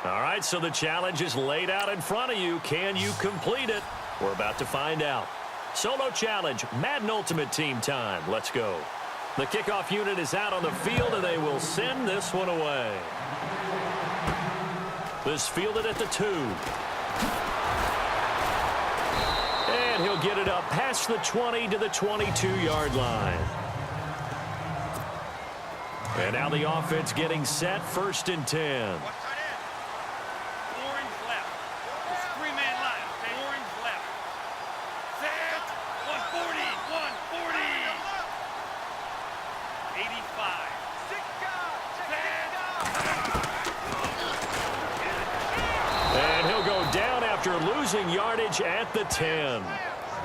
All right, so the challenge is laid out in front of you. Can you complete it? We're about to find out. Solo challenge, Madden Ultimate Team time. Let's go. The kickoff unit is out on the field, and they will send this one away. This fielded at the 2. And he'll get it up past the 20 to the 22-yard line. And now the offense getting set, 1st and 10. Losing yardage at the 10.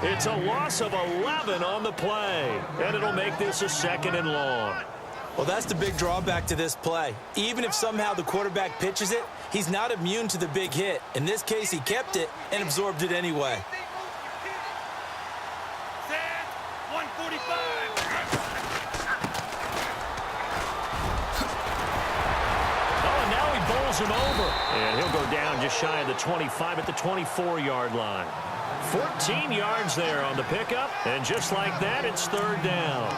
It's a loss of 11 on the play, and it'll make this a 2nd and long. Well, that's the big drawback to this play. Even if somehow the quarterback pitches it, he's not immune to the big hit. In this case, he kept it and absorbed it anyway. Him over, and he'll go down just shy of the 25 at the 24-yard line. 14 yards there on the pickup, and just like that, it's 3rd down.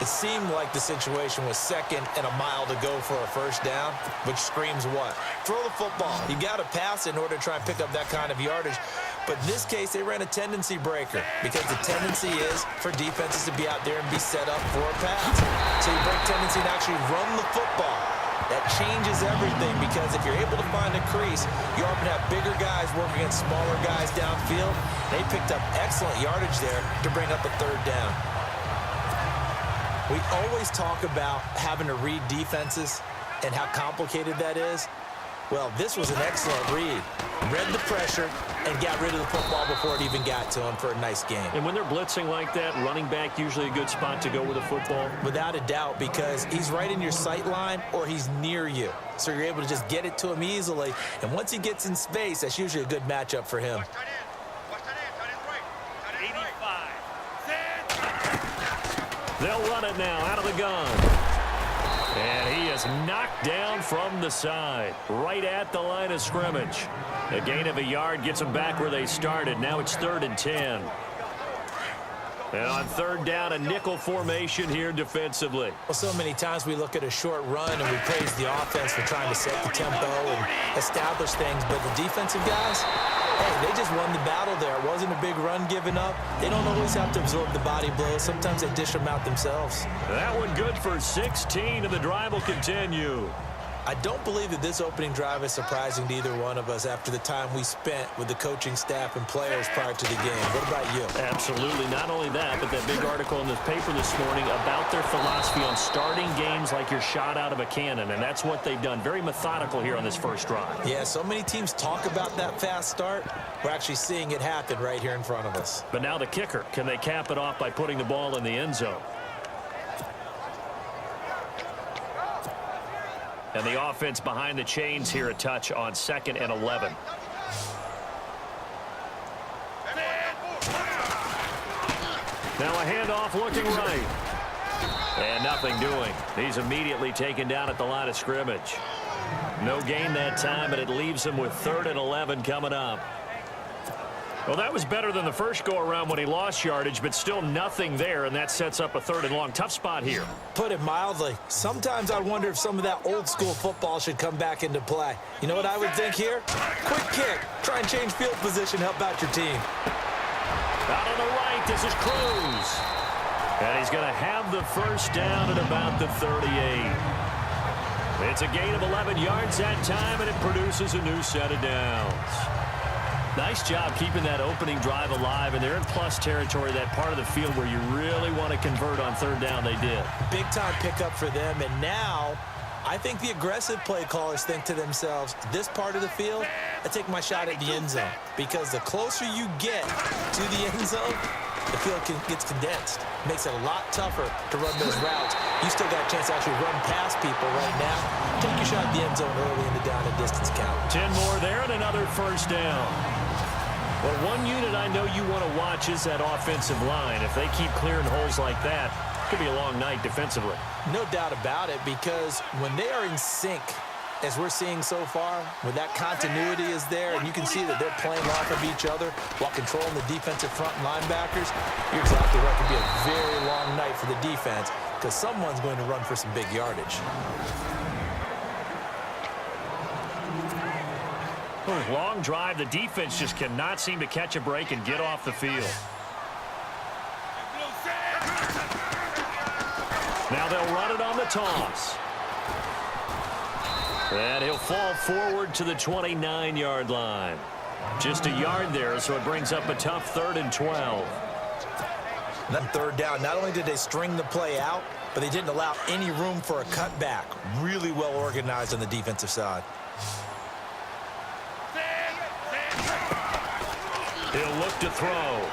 It seemed like the situation was 2nd and a mile to go for a 1st down, which screams what? Throw the football. You got to pass in order to try and pick up that kind of yardage. But in this case, they ran a tendency breaker because the tendency is for defenses to be out there and be set up for a pass. So you break tendency and actually run the football. That changes everything because if you're able to find a crease, you often have bigger guys working against smaller guys downfield. They picked up excellent yardage there to bring up a 3rd down. We always talk about having to read defenses and how complicated that is. Well, this was an excellent read. Read the pressure and got rid of the football before it even got to him for a nice game. And when they're blitzing like that, running back usually a good spot to go with a football? Without a doubt, because he's right in your sight line or he's near you. So you're able to just get it to him easily. And once he gets in space, that's usually a good matchup for him. They'll run it now out of the gun. And he is knocked down from the side, right at the line of scrimmage. A gain of a yard gets them back where they started. Now it's 3rd and 10. And on 3rd down, a nickel formation here defensively. Well, so many times we look at a short run and we praise the offense for trying to set the tempo and establish things. But the defensive guys, hey, they just won the battle there. It wasn't a big run given up. They don't always have to absorb the body blows. Sometimes they dish them out themselves. That one good for 16, and the drive will continue. I don't believe that this opening drive is surprising to either one of us after the time we spent with the coaching staff and players prior to the game. What about you? Absolutely. Not only that, but that big article in the paper this morning about their philosophy on starting games like you're shot out of a cannon, and that's what they've done. Very methodical here on this first drive. Yeah, so many teams talk about that fast start. We're actually seeing it happen right here in front of us. But now the kicker. Can they cap it off by putting the ball in the end zone? And the offense behind the chains here a touch on 2nd and 11. Now a handoff looking right. And nothing doing. He's immediately taken down at the line of scrimmage. No gain that time, but it leaves him with 3rd and 11 coming up. Well, that was better than the first go-around when he lost yardage, but still nothing there, and that sets up a 3rd and long. Tough spot here. Put it mildly. Sometimes I wonder if some of that old-school football should come back into play. You know what I would think here? Quick kick. Try and change field position. Help out your team. Out on the right, this is Cruz. And he's going to have the 1st down at about the 38. It's a gain of 11 yards that time, and it produces a new set of downs. Nice job keeping that opening drive alive, and they're in plus territory, that part of the field where you really want to convert on 3rd down. They did. Big-time pickup for them, and now I think the aggressive play callers think to themselves, this part of the field, I take my shot at the end zone, because the closer you get to the end zone, the field gets condensed. Makes it a lot tougher to run those routes. You still got a chance to actually run past people right now. Take your shot at the end zone early in the down and distance count. 10 more there and another 1st down. Well, one unit I know you want to watch is that offensive line. If they keep clearing holes like that, it could be a long night defensively. No doubt about it, because when they are in sync as we're seeing so far, where that continuity is there, and you can see that they're playing off of each other while controlling the defensive front linebackers, you're exactly right. It could be a very long night for the defense because someone's going to run for some big yardage. Long drive. The defense just cannot seem to catch a break and get off the field. Now they'll run it on the toss. And he'll fall forward to the 29-yard line. Just a yard there, so it brings up a tough 3rd and 12. That third down, not only did they string the play out, but they didn't allow any room for a cutback. Really well organized on the defensive side. He'll look to throw.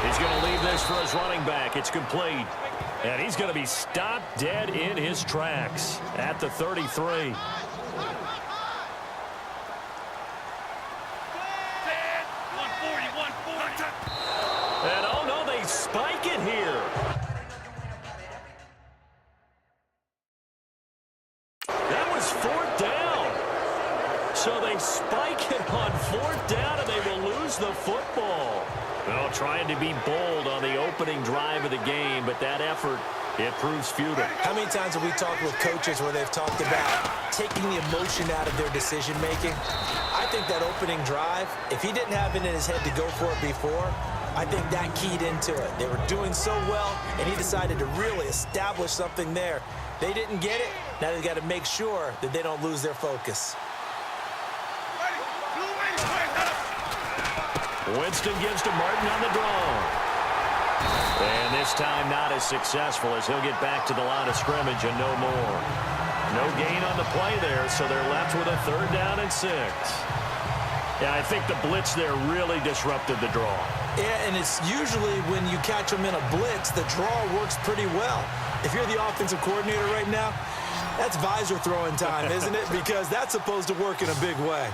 He's going to leave this for his running back. It's complete. And he's going to be stopped dead in his tracks at the 33. And oh no, they spike it here. That was 4th down. So they spike it on 4th down and they will lose the football. Well, trying to be bold on the opening drive of the game, but that effort, it proves futile. How many times have we talked with coaches where they've talked about taking the emotion out of their decision-making? I think that opening drive, if he didn't have it in his head to go for it before, I think that keyed into it. They were doing so well, and he decided to really establish something there. They didn't get it. Now they've got to make sure that they don't lose their focus. Winston gives to Martin on the draw. And this time not as successful as he'll get back to the line of scrimmage and no more. No gain on the play there, so they're left with a 3rd down and 6. Yeah, I think the blitz there really disrupted the draw. Yeah, and it's usually when you catch them in a blitz, the draw works pretty well. If you're the offensive coordinator right now, that's visor throwing time, isn't it? Because that's supposed to work in a big way.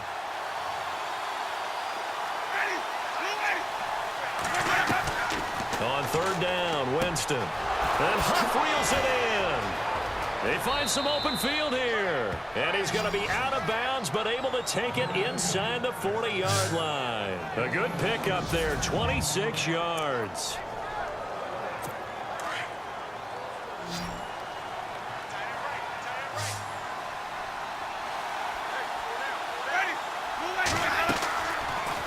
On 3rd down, Winston. And Huff reels it in. They find some open field here. And he's going to be out of bounds, but able to take it inside the 40-yard line. A good pickup there, 26 yards.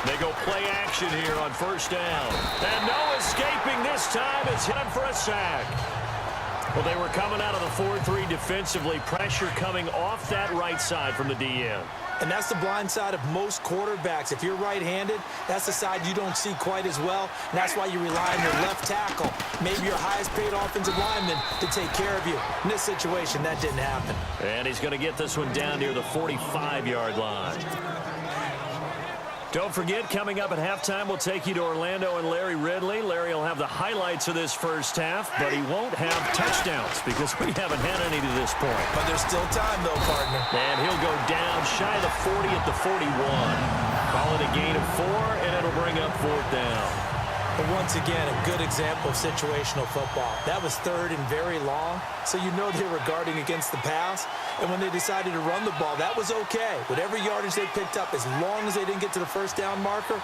They go play action here on 1st down. And no escaping this time. It's hit him for a sack. Well, they were coming out of the 4-3 defensively. Pressure coming off that right side from the DN. And that's the blind side of most quarterbacks. If you're right-handed, that's the side you don't see quite as well. And that's why you rely on your left tackle, maybe your highest-paid offensive lineman, to take care of you. In this situation, that didn't happen. And he's going to get this one down near the 45-yard line. Don't forget, coming up at halftime, we'll take you to Orlando and Larry Ridley. Larry will have the highlights of this first half, but he won't have touchdowns because we haven't had any to this point. But there's still time, though, partner. And he'll go down shy of the 40 at the 41. Call it a gain of 4, and it'll bring up 4th down. But once again, a good example of situational football. That was 3rd and very long, so you know they were guarding against the pass. And when they decided to run the ball, that was okay. Whatever yardage they picked up, as long as they didn't get to the 1st down marker,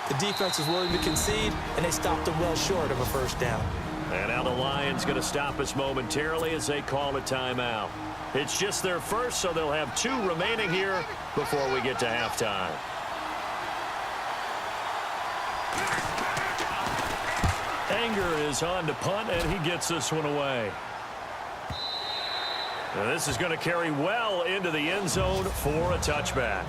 the defense was willing to concede, and they stopped them well short of a 1st down. And now the Lions going to stop us momentarily as they call a timeout. It's just their first, so they'll have 2 remaining here before we get to halftime. Anger is on to punt, and he gets this one away. Now this is going to carry well into the end zone for a touchback.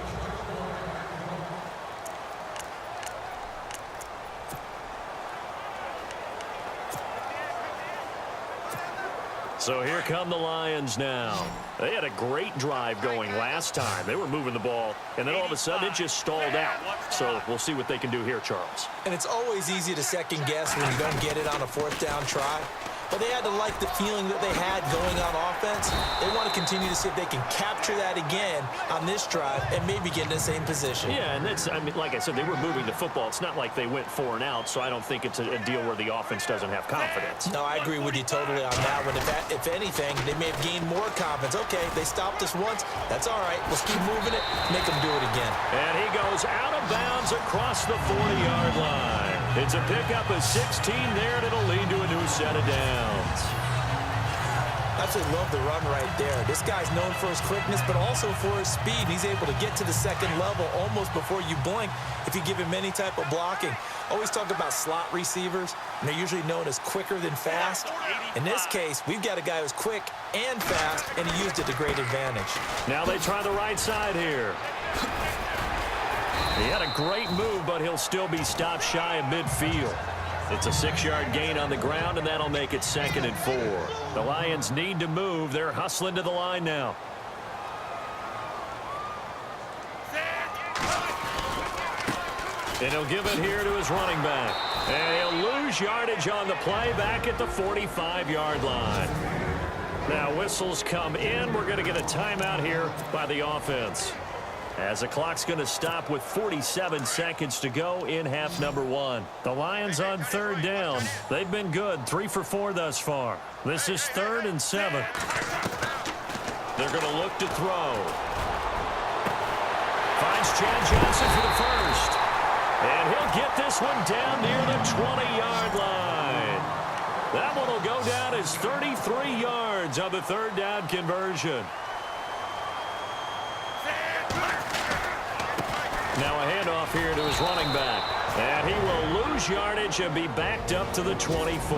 So here come the Lions now. They had a great drive going last time. They were moving the ball, and then all of a sudden it just stalled out. So we'll see what they can do here, Charles. And it's always easy to second guess when you don't get it on a 4th down try. Well, they had to like the feeling that they had going on offense. They want to continue to see if they can capture that again on this drive and maybe get in the same position. Yeah, and that's, I mean, like I said, they were moving the football. It's not like they went 4 and out, so I don't think it's a deal where the offense doesn't have confidence. No, I agree with you totally on that one. If anything, they may have gained more confidence. Okay, they stopped us once. That's all right. Let's keep moving it, make them do it again. And he goes out of bounds across the 40-yard line. It's a pickup of 16 there, and it'll lead to a new set of downs. Absolutely love the run right there. This guy's known for his quickness, but also for his speed. He's able to get to the second level almost before you blink if you give him any type of blocking. Always talk about slot receivers, and they're usually known as quicker than fast. In this case, we've got a guy who's quick and fast, and he used it to great advantage. Now they try the right side here. He had a great move, but he'll still be stopped shy of midfield. It's a 6-yard gain on the ground, and that'll make it 2nd and 4. The Lions need to move. They're hustling to the line now. And he'll give it here to his running back. And he'll lose yardage on the play back at the 45-yard line. Now whistles come in. We're going to get a timeout here by the offense, as the clock's going to stop with 47 seconds to go in half number 1. The Lions on 3rd down. They've been good, 3 for 4 thus far. This is 3rd and 7. They're going to look to throw. Finds Chad Johnson for the first. And he'll get this one down near the 20-yard line. That one will go down as 33 yards on the 3rd down conversion. Now a handoff here to his running back. And he will lose yardage and be backed up to the 24.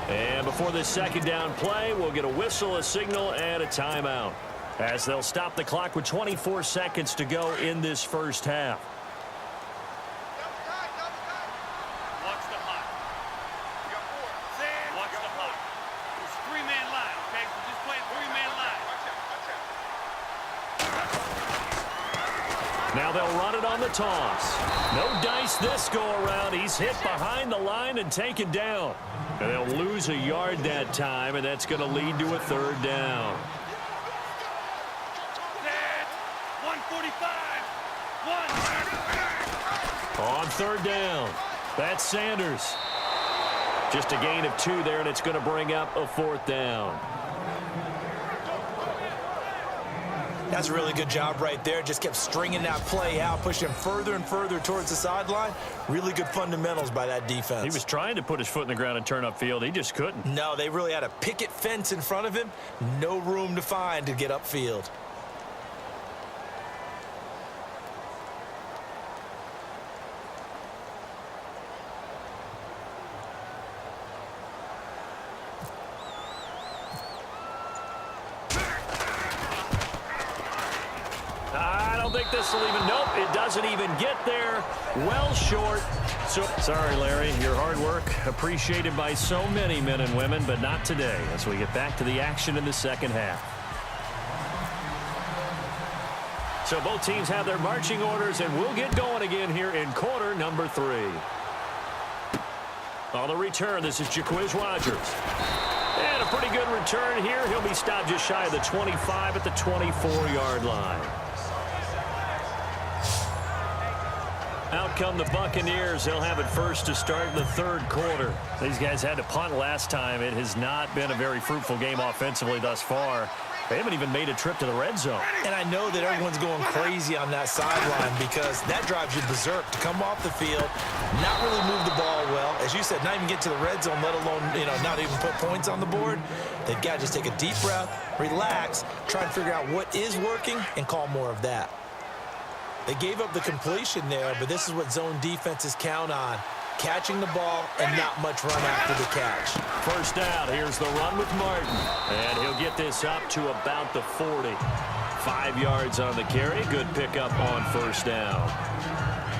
And before this 2nd down play, we'll get a whistle, a signal, and a timeout, as they'll stop the clock with 24 seconds to go in this first half. Watch the hot. You got 4. Watch the hot. It's a 3-man line, okay? So just play a 3-man line. Now they'll run it on the toss. No dice this go-around. He's hit behind the line and taken down. And they'll lose a yard that time, and that's going to lead to a 3rd down. 145. 1. On 3rd down, that's Sanders. Just a gain of 2 there, and it's going to bring up a 4th down. That's a really good job right there. Just kept stringing that play out, pushing him further and further towards the sideline. Really good fundamentals by that defense. He was trying to put his foot in the ground and turn upfield. He just couldn't. No, they really had a picket fence in front of him. No room to find to get upfield. This will even, nope, it doesn't even get there. Well short. So sorry, Larry, your hard work appreciated by so many men and women, but not today, as we get back to the action in the 2nd half. So both teams have their marching orders, and we'll get going again here in quarter number 3. On the return, this is Jaquiz Rogers. And a pretty good return here. He'll be stopped just shy of the 25 at the 24-yard line. Out come the Buccaneers. They'll have it first to start the 3rd quarter. These guys had to punt last time. It has not been a very fruitful game offensively thus far. They haven't even made a trip to the red zone. And I know that everyone's going crazy on that sideline because that drives you berserk to come off the field, not really move the ball well. As you said, not even get to the red zone, let alone, not even put points on the board. They've got to just take a deep breath, relax, try and figure out what is working, and call more of that. They gave up the completion there, but this is what zone defenses count on. Catching the ball and not much run after the catch. First down, here's the run with Martin. And he'll get this up to about the 40. 5 yards on the carry. Good pickup on first down.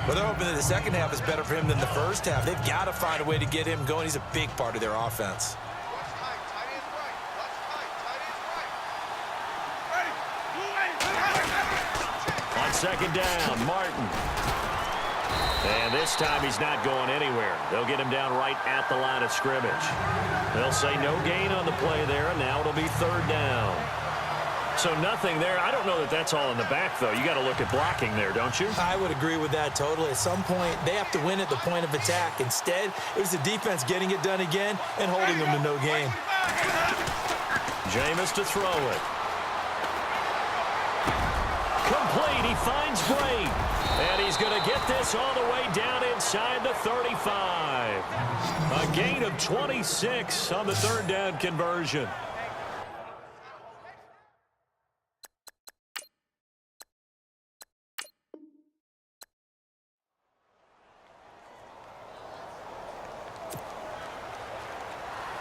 Well, they're hoping that the 2nd half is better for him than the 1st half. They've got to find a way to get him going. He's a big part of their offense. On 2nd down, Martin. And this time he's not going anywhere. They'll get him down right at the line of scrimmage. They'll say no gain on the play there, and now it'll be third down. So nothing there. I don't know that that's all in the back, though. You got to look at blocking there, don't you? I would agree with that totally. At some point, they have to win at the point of attack. Instead, it was the defense getting it done again and holding them to no gain. Jameis to throw it. Complete. He finds Bray. And he's going to get this all the way down inside the 35. A gain of 26 on the third down conversion.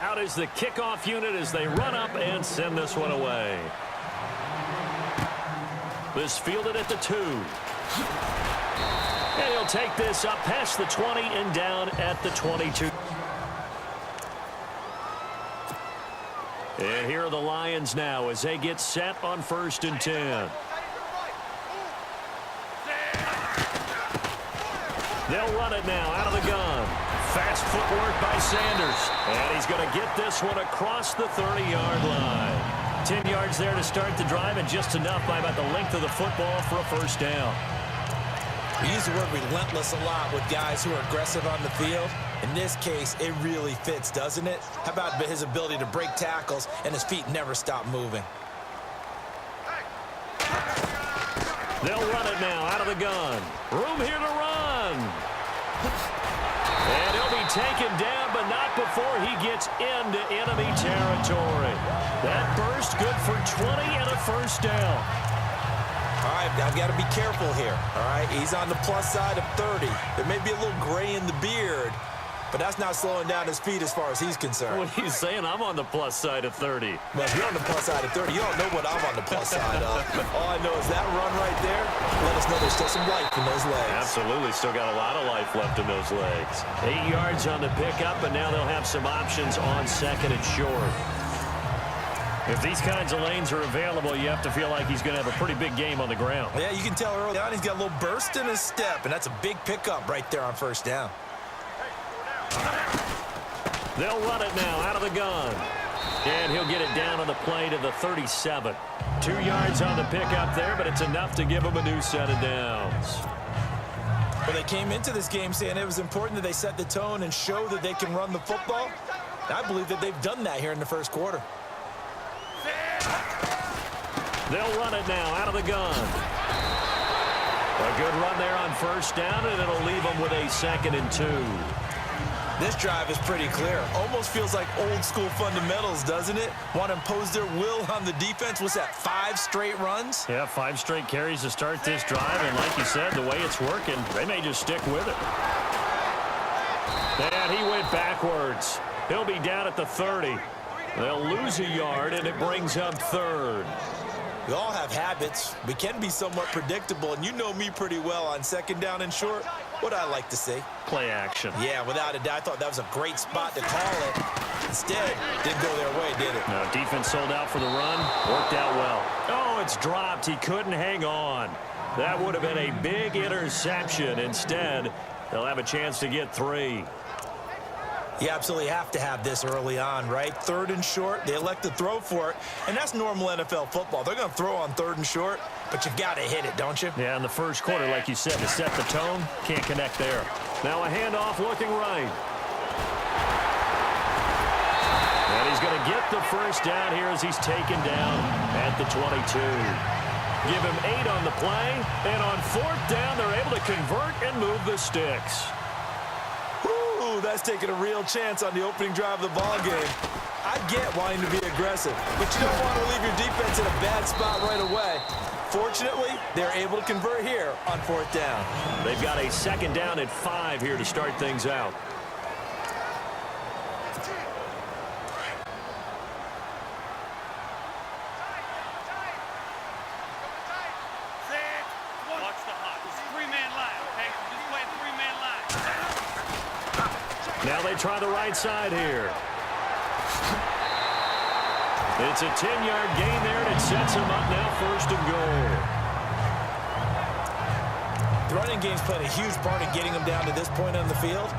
Out is the kickoff unit as they run up and send this one away. This fielded at the 2. And he'll take this up past the 20 and down at the 22. And here are the Lions now as they get set on 1st and 10. They'll run it now out of the gun. Fast footwork by Sanders. And he's going to get this one across the 30-yard line. 10 yards there to start the drive, and just enough by about the length of the football for a first down. We use the word relentless a lot with guys who are aggressive on the field. In this case, it really fits, doesn't it? How about his ability to break tackles and his feet never stop moving? They'll run it now out of the gun. Room here to run. And he'll be taken down, but not before he gets into enemy territory. That burst good for 20 and a first down. All right, I've got to be careful here, all right? He's on the plus side of 30. There may be a little gray in the beard, but that's not slowing down his feet as far as he's concerned. What are you saying? I'm on the plus side of 30. Well, if you're on the plus side of 30, you don't know what I'm on the plus side of. All I know is that run right there, let us know there's still some life in those legs. Absolutely. Still got a lot of life left in those legs. 8 yards on the pickup, and now they'll have some options on 2nd and short. If these kinds of lanes are available, you have to feel like he's going to have a pretty big game on the ground. Yeah, you can tell early on he's got a little burst in his step, and that's a big pickup right there on first down. They'll run it now out of the gun. And he'll get it down on the play to the 37. 2 yards on the pickup there, but it's enough to give him a new set of downs. Well, they came into this game saying it was important that they set the tone and show that they can run the football. And I believe that they've done that here in the first quarter. They'll run it now out of the gun. A good run there on first down, and it'll leave them with a 2nd and 2. This drive is pretty clear. Almost feels like old school fundamentals, doesn't it? Want to impose their will on the defense. What's that, 5 straight runs? Yeah, 5 straight carries to start this drive, and like you said, the way it's working, they may just stick with it. And he went backwards. He'll be down at the 30. They'll lose a yard, and it brings up 3rd. We all have habits. We can be somewhat predictable, and you know me pretty well on 2nd down and short. What I like to see. Play action. Yeah, without a doubt. I thought that was a great spot to call it. Instead, didn't go their way, did it? No, defense sold out for the run. Worked out well. Oh, it's dropped. He couldn't hang on. That would have been a big interception. Instead, they'll have a chance to get 3. You absolutely have to have this early on, right? 3rd and short, they elect to throw for it, and that's normal NFL football. They're going to throw on 3rd and short, but you've got to hit it, don't you? Yeah, in the first quarter, like you said, to set the tone, can't connect there. Now a handoff looking right. And he's going to get the first down here as he's taken down at the 22. Give him 8 on the play, and on 4th down, they're able to convert and move the sticks. That's taking a real chance on the opening drive of the ball game. I get wanting to be aggressive, but you don't want to leave your defense in a bad spot right away. Fortunately, they're able to convert here on 4th down. They've got a 2nd down at 5 here to start things out. Watch the hot. It's a 3-man line, okay? Just play a 3-man line. Now they try the right side here. It's a 10-yard gain there, and it sets him up now 1st and goal. running game's playing a huge part in getting them down to this point on the field.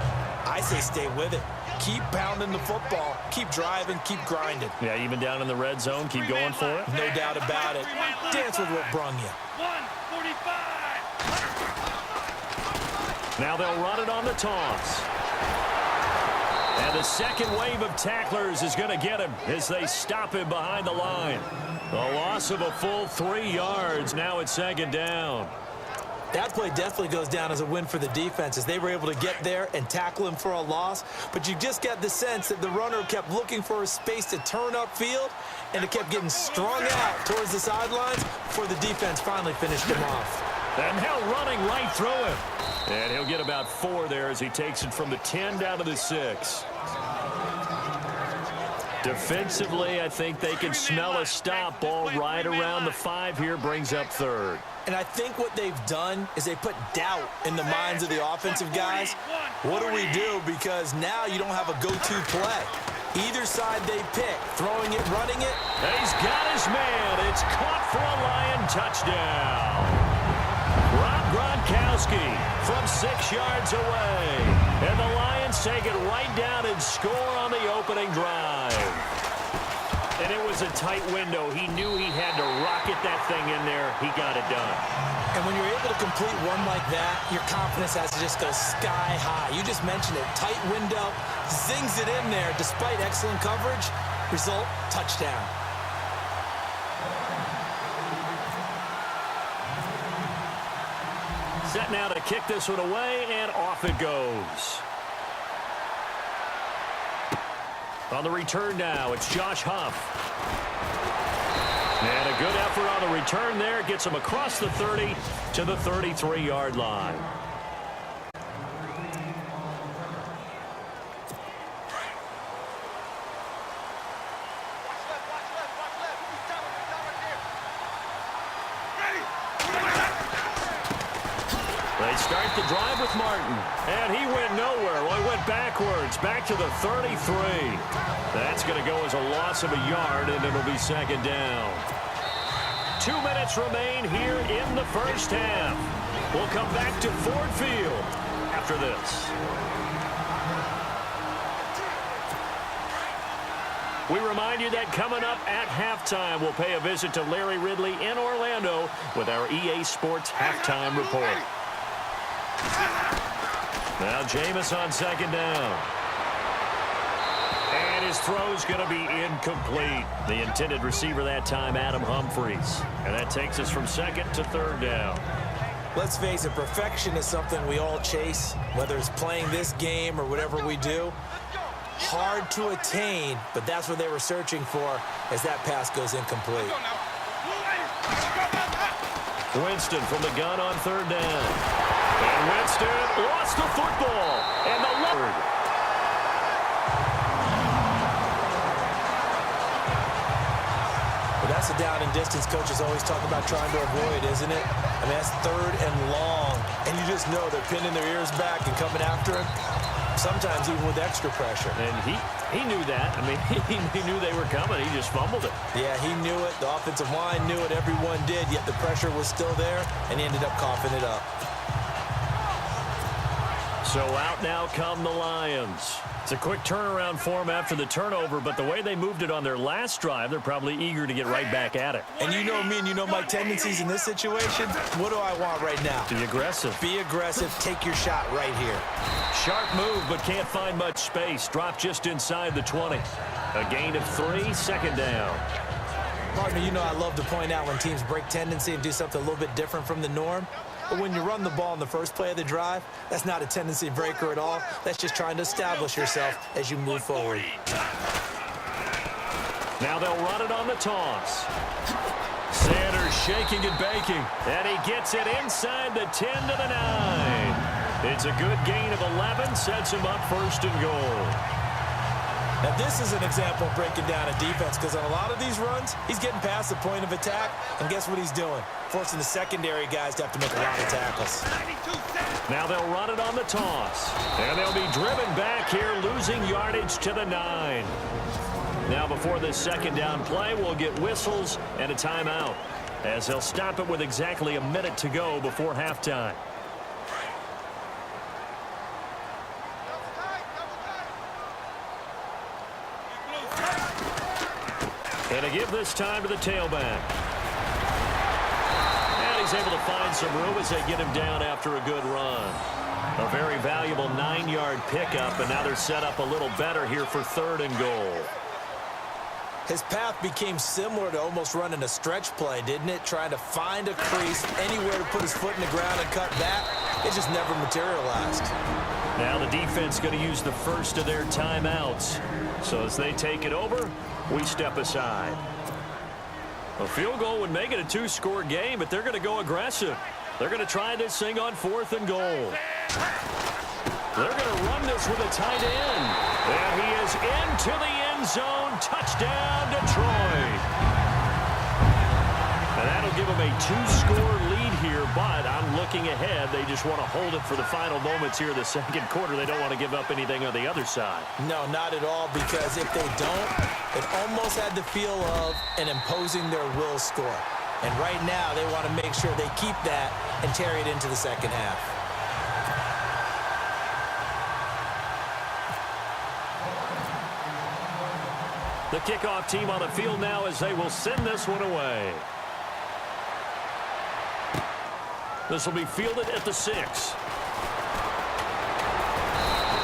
I say stay with it. Keep pounding the football. Keep driving. Keep grinding. Yeah, even down in the red zone, keep going for it. No doubt about it. Dance with what brung you. 145. Now they'll run it on the toss. And the second wave of tacklers is going to get him as they stop him behind the line. A loss of a full 3 yards. Now it's second down. That play definitely goes down as a win for the defense as they were able to get there and tackle him for a loss. But you just got the sense that the runner kept looking for a space to turn upfield, and it kept getting strung out towards the sidelines before the defense finally finished him off. And now running right through him. And he'll get about 4 there as he takes it from the 10 down to the 6. Defensively, I think they can smell a stop. Ball right around the 5 here, brings up 3rd. And I think what they've done is they put doubt in the minds of the offensive guys. What do we do? Because now you don't have a go-to play. Either side they pick, throwing it, running it. He's got his man. It's caught for a Lion touchdown. Rob Gronkowski from 6 yards away. And the Lions take it right down and score on the opening drive. And it was a tight window. He knew he had to rocket that thing in there. He got it done. And when you're able to complete one like that, your confidence has to just go sky high. You just mentioned it. Tight window, zings it in there despite excellent coverage. Result, touchdown. Set now to kick this one away, and off it goes. On the return now, it's Josh Huff. And a good effort on the return there. Gets him across the 30 to the 33-yard line. They start the drive with Martin. And he went nowhere. Well, he went backwards, back to the 33. That's going to go as a loss of a yard, and it'll be second down. 2 minutes remain here in the first half. We'll come back to Ford Field after this. We remind you that coming up at halftime, we'll pay a visit to Larry Ridley in Orlando with our EA Sports Halftime Report. Now Jameis on second down. And his throw's going to be incomplete. The intended receiver that time, Adam Humphries. And that takes us from second to third down. Let's face it, perfection is something we all chase, whether it's playing this game or whatever we do. Hard to attain, but that's what they were searching for as that pass goes incomplete. Winston from the gun on third down. And Winston lost the football. And the leopard. Well, that's a down and distance coaches always talk about trying to avoid, isn't it? I mean, that's 3rd and long. And you just know they're pinning their ears back and coming after him. Sometimes even with extra pressure. And he knew that. I mean, he knew they were coming. He just fumbled it. Yeah, he knew it. The offensive line knew it. Everyone did, yet the pressure was still there, and he ended up coughing it up. So out now come the Lions. It's a quick turnaround for them after the turnover, but the way they moved it on their last drive, they're probably eager to get right back at it. And you know me and you know my tendencies in this situation. What do I want right now? Be aggressive. Be aggressive. Take your shot right here. Sharp move, but can't find much space. Drop just inside the 20. A gain of 3, second down. Partner, you know I love to point out when teams break tendency and do something a little bit different from the norm. But when you run the ball in the first play of the drive, that's not a tendency breaker at all. That's just trying to establish yourself as you move forward. Now they'll run it on the toss. Sanders shaking and baking. And he gets it inside the 10 to the 9. It's a good gain of 11. Sets him up first and goal. Now, this is an example of breaking down a defense because on a lot of these runs, he's getting past the point of attack, and guess what he's doing? Forcing the secondary guys to have to make a lot of tackles. Now they'll run it on the toss. And they'll be driven back here, losing yardage to the 9. Now before this second down play, we'll get whistles and a timeout as they'll stop it with exactly a minute to go before halftime. And to give this time to the tailback. And he's able to find some room as they get him down after a good run. A very valuable 9-yard pickup, and now they're set up a little better here for 3rd and goal. His path became similar to almost running a stretch play, didn't it? Trying to find a crease, anywhere to put his foot in the ground and cut back. It just never materialized. Now the defense going to use the first of their timeouts. So as they take it over, we step aside. A field goal would make it a 2-score game, but they're going to go aggressive. They're going to try this thing on 4th and goal. They're going to run this with a tight end. And he is into the end zone. Touchdown, Detroit. And that'll give them a 2-score lead here, but I'm looking ahead. They just want to hold it for the final moments here in the 2nd quarter. They don't want to give up anything on the other side. No, not at all, because if they don't, it almost had the feel of an imposing their will score. And right now, they want to make sure they keep that and carry it into the 2nd half. The kickoff team on the field now as they will send this one away. This will be fielded at the 6.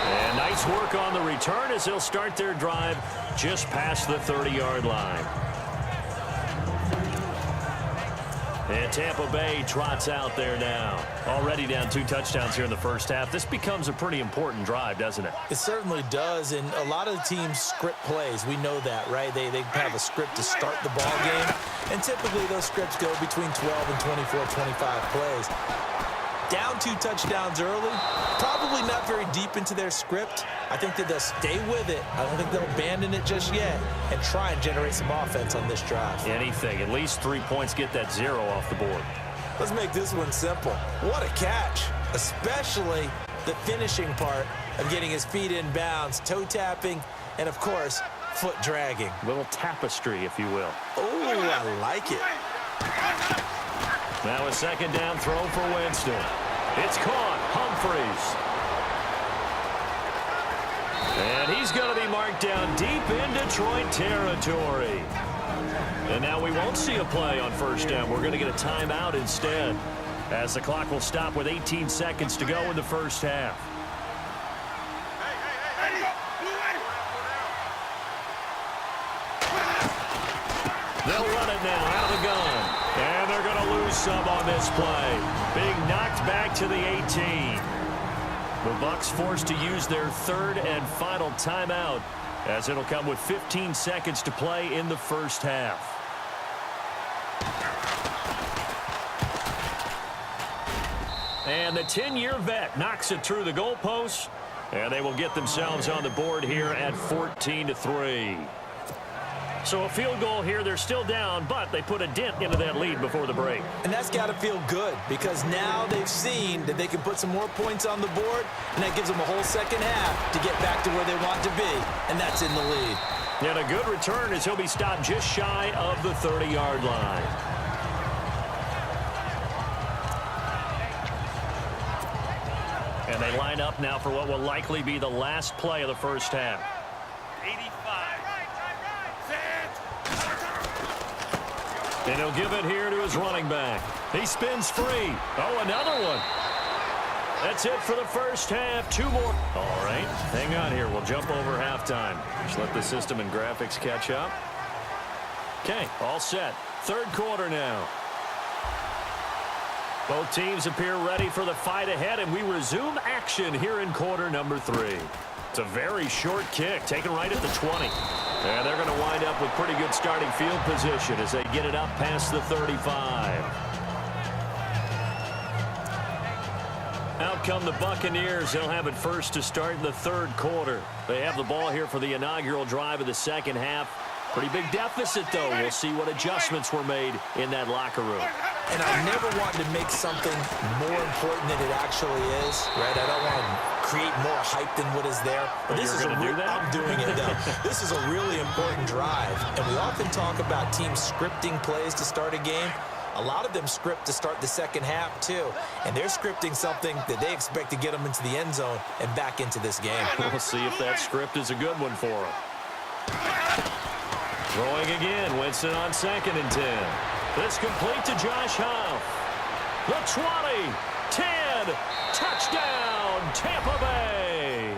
And nice work on the return as they'll start their drive just past the 30-yard line. And Tampa Bay trots out there now. Already down 2 touchdowns here in the first half. This becomes a pretty important drive, doesn't it? It certainly does, and a lot of the teams script plays. We know that, right? They have a script to start the ball game, and typically those scripts go between 12 and 24, 25 plays. Down 2 touchdowns early, probably not very deep into their script. I think that they'll stay with it. I don't think they'll abandon it just yet and try and generate some offense on this drive. Anything. At least 3 points, get that 0 off the board. Let's make this one simple. What a catch, especially the finishing part of getting his feet in bounds, toe tapping, and, of course, foot dragging. Little tapestry, if you will. Oh, I like it. Now a 2nd down throw for Winston. It's caught. Humphreys. And he's going to be marked down deep in Detroit territory. And now we won't see a play on 1st down. We're going to get a timeout instead, as the clock will stop with 18 seconds to go in the first half. They'll run it now out of the gun. And they're going to lose some on this play. Being knocked back to the 18. The Bucs forced to use their 3rd and final timeout, as it'll come with 15 seconds to play in the first half. And the 10-year vet knocks it through the goalpost, and they will get themselves on the board here at 14-3. So a field goal here. They're still down, but they put a dent into that lead before the break. And that's got to feel good, because now they've seen that they can put some more points on the board, and that gives them a whole 2nd half to get back to where they want to be, and that's in the lead. And a good return as he'll be stopped just shy of the 30-yard line. And they line up now for what will likely be the last play of the first half. 85. And he'll give it here to his running back. He spins free. Oh, another one. That's it for the first half. 2 more. All right, hang on here. We'll jump over halftime. Just let the system and graphics catch up. Okay, all set. 3rd quarter now. Both teams appear ready for the fight ahead, and we resume action here in quarter number 3. It's a very short kick, taken right at the 20. And they're going to wind up with pretty good starting field position as they get it up past the 35. Out come the Buccaneers. They'll have it first to start in the 3rd quarter. They have the ball here for the inaugural drive of the 2nd half. Pretty big deficit, though. We'll see what adjustments were made in that locker room. And I never want to make something more important than it actually is, right? I don't want to create more hype than what is there. But this is going to do that? I'm doing it, though. This is a really important drive. And we often talk about teams scripting plays to start a game. A lot of them script to start the 2nd half, too. And they're scripting something that they expect to get them into the end zone and back into this game. We'll see if that script is a good one for them. Throwing again. Winston on 2nd and 10. This complete to Josh Huff. The 20, 10, touchdown, Tampa Bay.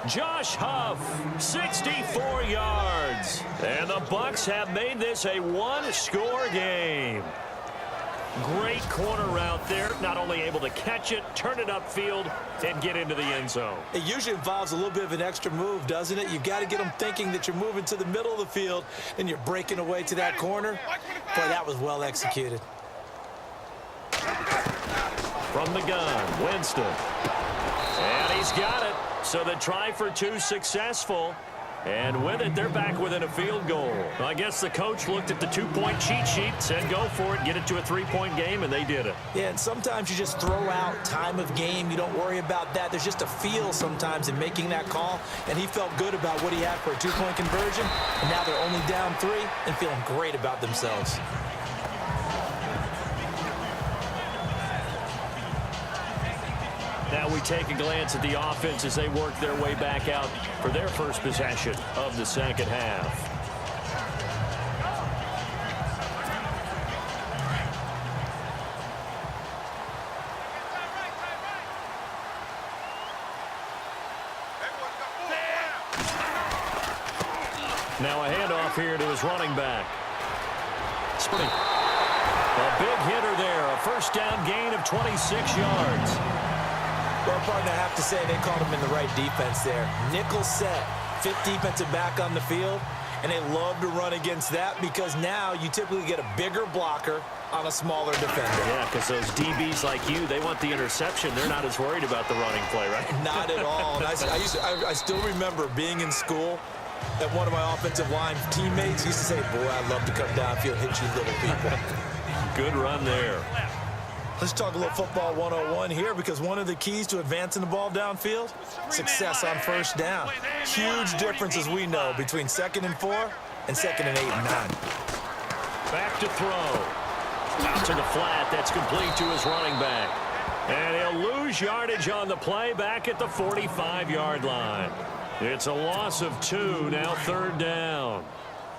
Josh Huff, 64 yards. And the Bucs have made this a one-score game. Great corner route there. Not only able to catch it, turn it upfield, and get into the end zone. It usually involves a little bit of an extra move, doesn't it? You've got to get them thinking that you're moving to the middle of the field and you're breaking away to that corner. Boy, that was well executed. From the gun, Winston. And he's got it. So the try for 2 successful. And with it, they're back within a field goal. I guess the coach looked at the 2-point cheat sheet, said go for it, get it to a 3-point game, and they did it. Yeah, and sometimes you just throw out time of game. You don't worry about that. There's just a feel sometimes in making that call, and he felt good about what he had for a 2-point conversion, and now they're only down 3 and feeling great about themselves. Now we take a glance at the offense as they work their way back out for their first possession of the second half. Now a handoff here to his running back. Spring. A big hitter there. A first down gain of 26 yards. Well, partner, I have to say they called him in the right defense there. Nickel set, 5th defensive back on the field, and they love to run against that because now you typically get a bigger blocker on a smaller defender. Yeah, because those DBs like you, they want the interception. They're not as worried about the running play, right? Not at all. And I still remember being in school that one of my offensive line teammates used to say, boy, I'd love to come downfield and hit you little people. Good run there. Let's talk a little football 101 here because one of the keys to advancing the ball downfield, success on first down. Huge difference, as we know, between 2nd and 4 and 2nd and 8 and 9. Back to throw. Out to the flat. That's complete to his running back. And he'll lose yardage on the play back at the 45-yard line. It's a loss of 2, now 3rd down.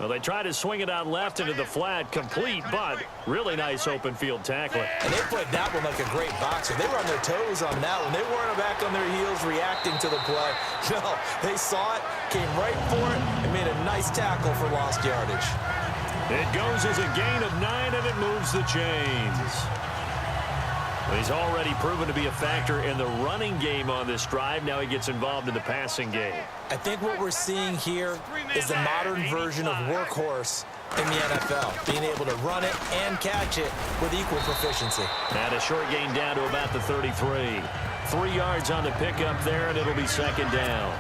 Well, they try to swing it out left into the flat, complete, but really nice open field tackling. And they played that one like a great boxer. They were on their toes on that one. They weren't back on their heels reacting to the play. No, they saw it, came right for it, and made a nice tackle for lost yardage. It goes as a gain of 9, and it moves the chains. He's already proven to be a factor in the running game on this drive. Now he gets involved in the passing game. I think what we're seeing here is the modern version of workhorse in the NFL, being able to run it and catch it with equal proficiency. And a short gain down to about the 33. 3 yards on the pickup there, and it'll be 2nd down.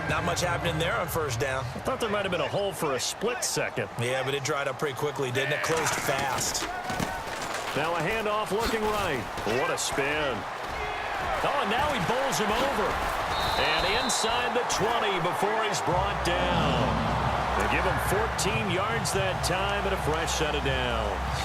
Not much happening there on first down. I thought there might have been a hole for a split second. Yeah, but it dried up pretty quickly, didn't it? Closed fast. Now a handoff looking right. What a spin. Oh, and now he bowls him over. And inside the 20 before he's brought down. They give him 14 yards that time and a fresh set of downs.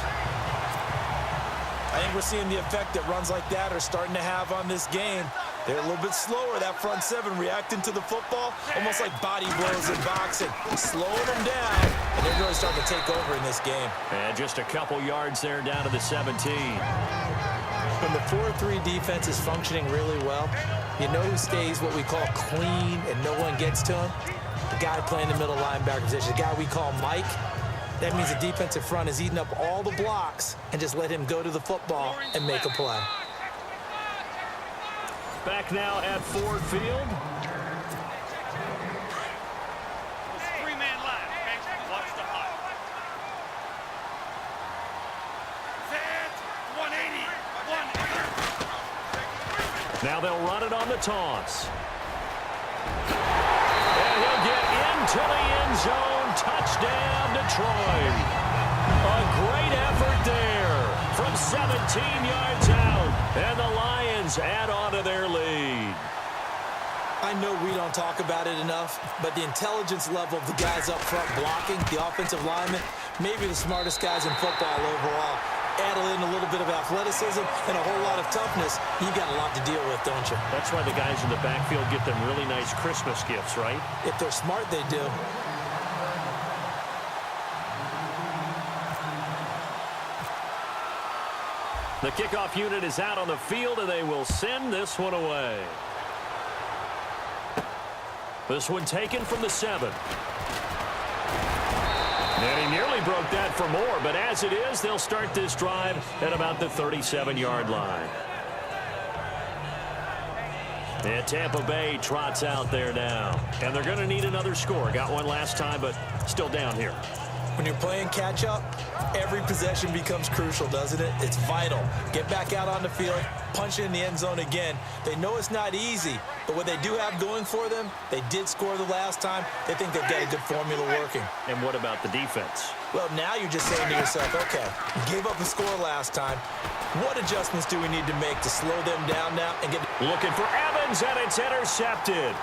I think we're seeing the effect that runs like that are starting to have on this game. They're a little bit slower, that front 7 reacting to the football, almost like body blows in boxing, slowing them down, and they're really starting to take over in this game. And just a couple yards there down to the 17. When the 4-3 defense is functioning really well, you know who stays what we call clean and no one gets to him? The guy playing the middle linebacker position, the guy we call Mike. That means the defensive front is eating up all the blocks and just let him go to the football and make a play. Back now at Ford Field. Three-man line, okay? Watch the hot. Set, 180, 180. Now they'll run it on the toss. And he'll get into the end zone. Touchdown, Detroit. A great effort there from 17 yards out. And the Lions add on to their lead. I know we don't talk about it enough, but the intelligence level of the guys up front blocking, the offensive linemen, maybe the smartest guys in football overall. Add in a little bit of athleticism and a whole lot of toughness, you got a lot to deal with, don't you? That's why the guys in the backfield get them really nice Christmas gifts, right? If they're smart, they do. The kickoff unit is out on the field, and they will send this one away. This one taken from the 7. And he nearly broke that for more, but as it is, they'll start this drive at about the 37-yard line. And Tampa Bay trots out there now. And they're going to need another score. Got one last time, but still down here. When you're playing catch-up, every possession becomes crucial, doesn't it? It's vital. Get back out on the field, punch it in the end zone again. They know it's not easy, but what they do have going for them, they did score the last time. They think they've got a good formula working. And what about the defense? Well, now you're just saying to yourself, okay, you gave up a score last time. What adjustments do we need to make to slow them down now and get... Looking for Evans, and it's intercepted.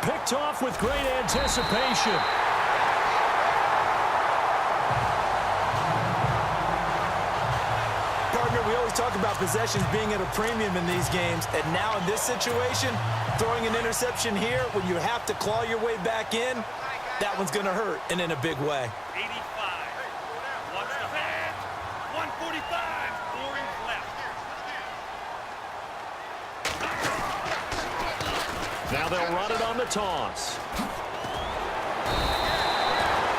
Picked off with great anticipation. We always talk about possessions being at a premium in these games, and now in this situation, throwing an interception here when you have to claw your way back in, that one's going to hurt, and in a big way. 85. Watch the head. 145. Scoring left. Now they'll run it on the toss.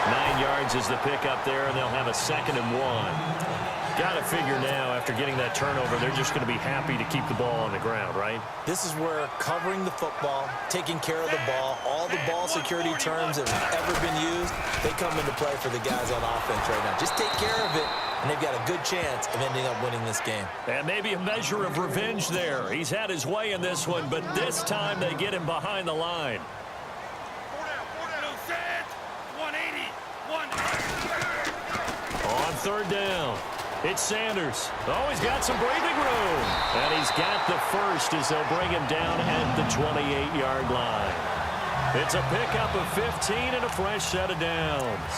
9 yards is the pickup there, and they'll have a 2nd and 1. Got to figure now, after getting that turnover, they're just going to be happy to keep the ball on the ground, right? This is where covering the football, taking care of the ball, all the ball security terms that have ever been used, they come into play for the guys on offense right now. Just take care of it, and they've got a good chance of ending up winning this game. And maybe a measure of revenge there. He's had his way in this one, but this time they get him behind the line. 180. On 3rd down. It's Sanders. Oh, he's got some breathing room. And he's got the first as they'll bring him down at the 28-yard line. It's a pickup of 15 and a fresh set of downs.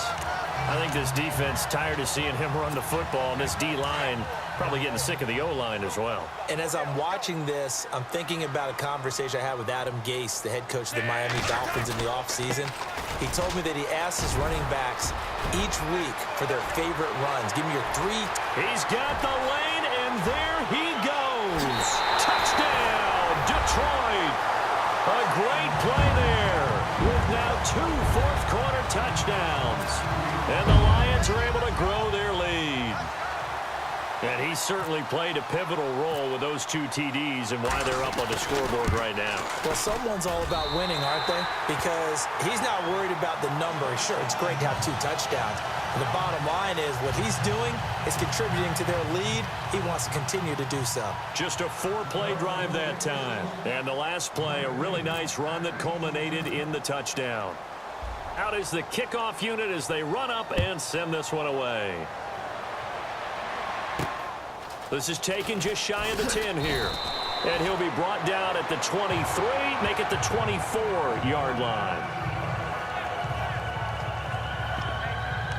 I think this defense tired of seeing him run the football, and this D-line probably getting sick of the O-line as well. And as I'm watching this, I'm thinking about a conversation I had with Adam Gase, the head coach of the Miami Dolphins in the offseason. He told me that he asked his running backs each week for their favorite runs. Give me your 3. He's got the lane, and there he goes. Touchdown, Detroit. A great play there with now 2 fourth-quarter touchdowns. And the Lions are able to grow their lead. And he certainly played a pivotal role with those 2 TDs and why they're up on the scoreboard right now. Well, someone's all about winning, aren't they? Because he's not worried about the number. Sure, it's great to have 2 touchdowns. But the bottom line is what he's doing is contributing to their lead. He wants to continue to do so. Just a 4-play drive that time. And the last play, a really nice run that culminated in the touchdown. Out is the kickoff unit as they run up and send this one away. This is taken just shy of the 10 here. And he'll be brought down at the 23, make it the 24-yard line.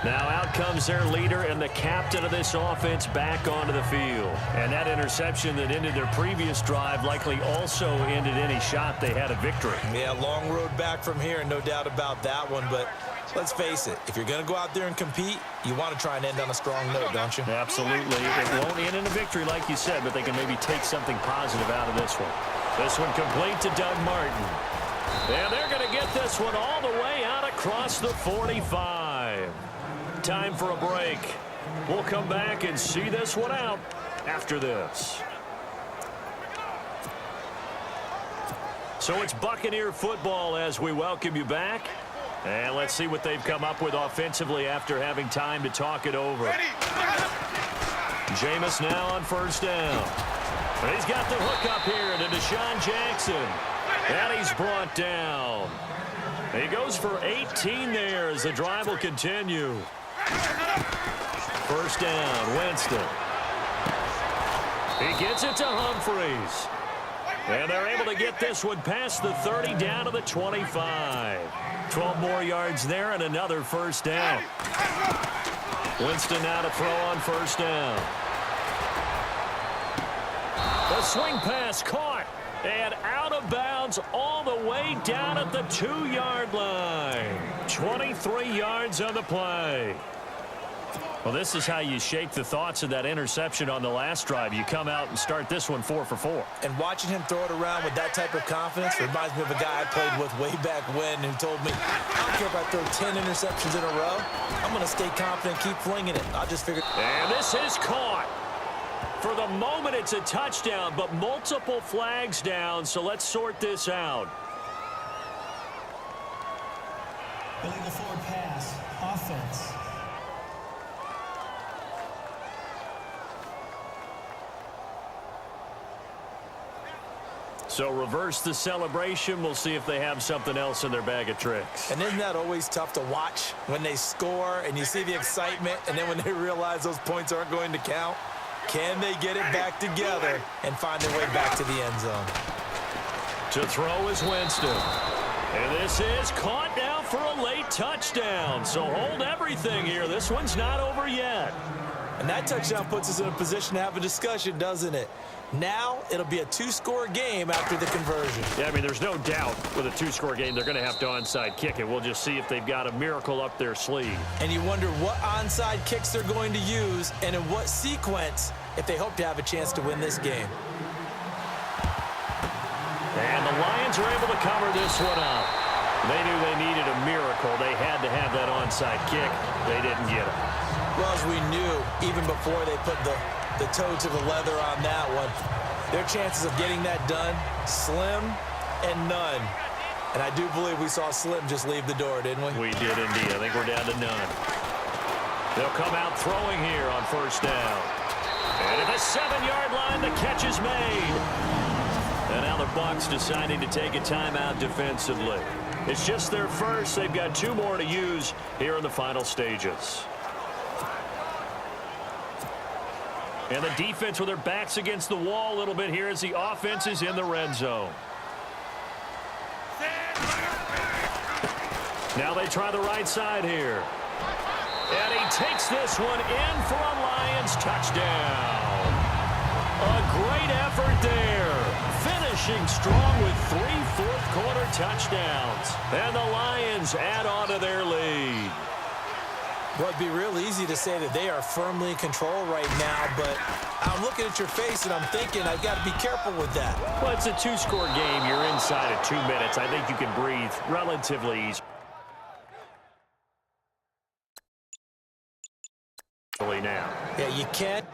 Now out comes their leader and the captain of this offense back onto the field. And that interception that ended their previous drive likely also ended any shot they had a victory. Yeah, long road back from here, no doubt about that one. But let's face it, if you're going to go out there and compete, you want to try and end on a strong note, don't you? Absolutely. It won't end in a victory like you said, but they can maybe take something positive out of this one. This one complete to Doug Martin. And they're going to get this one all the way out across the 45. Time for a break. We'll come back and see this one out after this. So it's Buccaneer football as we welcome you back. And let's see what they've come up with offensively after having time to talk it over. Jameis now on 1st down. And he's got the hook up here to Deshaun Jackson. And he's brought down. He goes for 18 there as the drive will continue. 1st down, Winston. He gets it to Humphreys. And they're able to get this one past the 30 down to the 25. 12 more yards there and another 1st down. Winston now to throw on 1st down. The swing pass caught and out of bounds all the way down at the 2-yard line. 23 yards on the play. Well, this is how you shake the thoughts of that interception on the last drive. You come out and start this one 4 for 4. And watching him throw it around with that type of confidence reminds me of a guy I played with way back when who told me, I don't care if I throw 10 interceptions in a row. I'm going to stay confident, keep flinging it. I'll just figure. And this is caught. For the moment, it's a touchdown, but multiple flags down, so let's sort this out. Illegal forward pass, offense. So reverse the celebration. We'll see if they have something else in their bag of tricks. And isn't that always tough to watch when they score and you see the excitement and then when they realize those points aren't going to count? Can they get it back together and find their way back to the end zone? To throw is Winston. And this is caught now for a late touchdown. So hold everything here. This one's not over yet. And that touchdown puts us in a position to have a discussion, doesn't it? Now it'll be a 2-score game after the conversion. Yeah, I mean, there's no doubt with a 2-score game they're going to have to onside kick it. We'll just see if they've got a miracle up their sleeve. And you wonder what onside kicks they're going to use and in what sequence if they hope to have a chance to win this game. And the Lions are able to cover this one up. They knew they needed a miracle. They had to have that onside kick. They didn't get it. Well, as we knew, even before they put the toe to the leather on that one, their chances of getting that done, slim and none. And I do believe we saw Slim just leave the door, didn't we? We did indeed. I think we're down to none. They'll come out throwing here on first down. And at the 7-yard line, the catch is made. And now the Bucs deciding to take a timeout defensively. It's just their first. They've got 2 more to use here in the final stages. And the defense with their backs against the wall a little bit here as the offense is in the red zone. Now they try the right side here. And he takes this one in for a Lions touchdown. A great effort there. Finishing strong with 3 fourth-quarter touchdowns. And the Lions add on to their lead. Well, it'd be real easy to say that they are firmly in control right now, but I'm looking at your face and I'm thinking I've got to be careful with that. Well, it's a 2-score game. You're inside of 2 minutes. I think you can breathe relatively easily now. Yeah, you can't.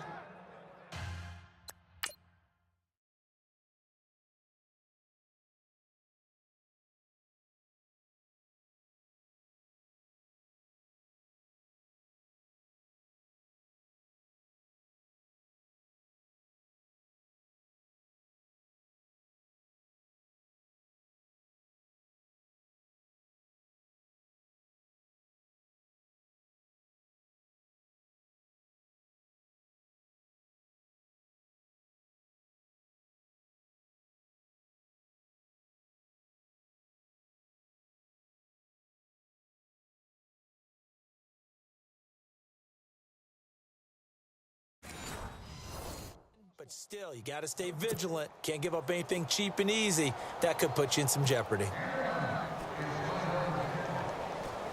But still, you got to stay vigilant. Can't give up anything cheap and easy. That could put you in some jeopardy.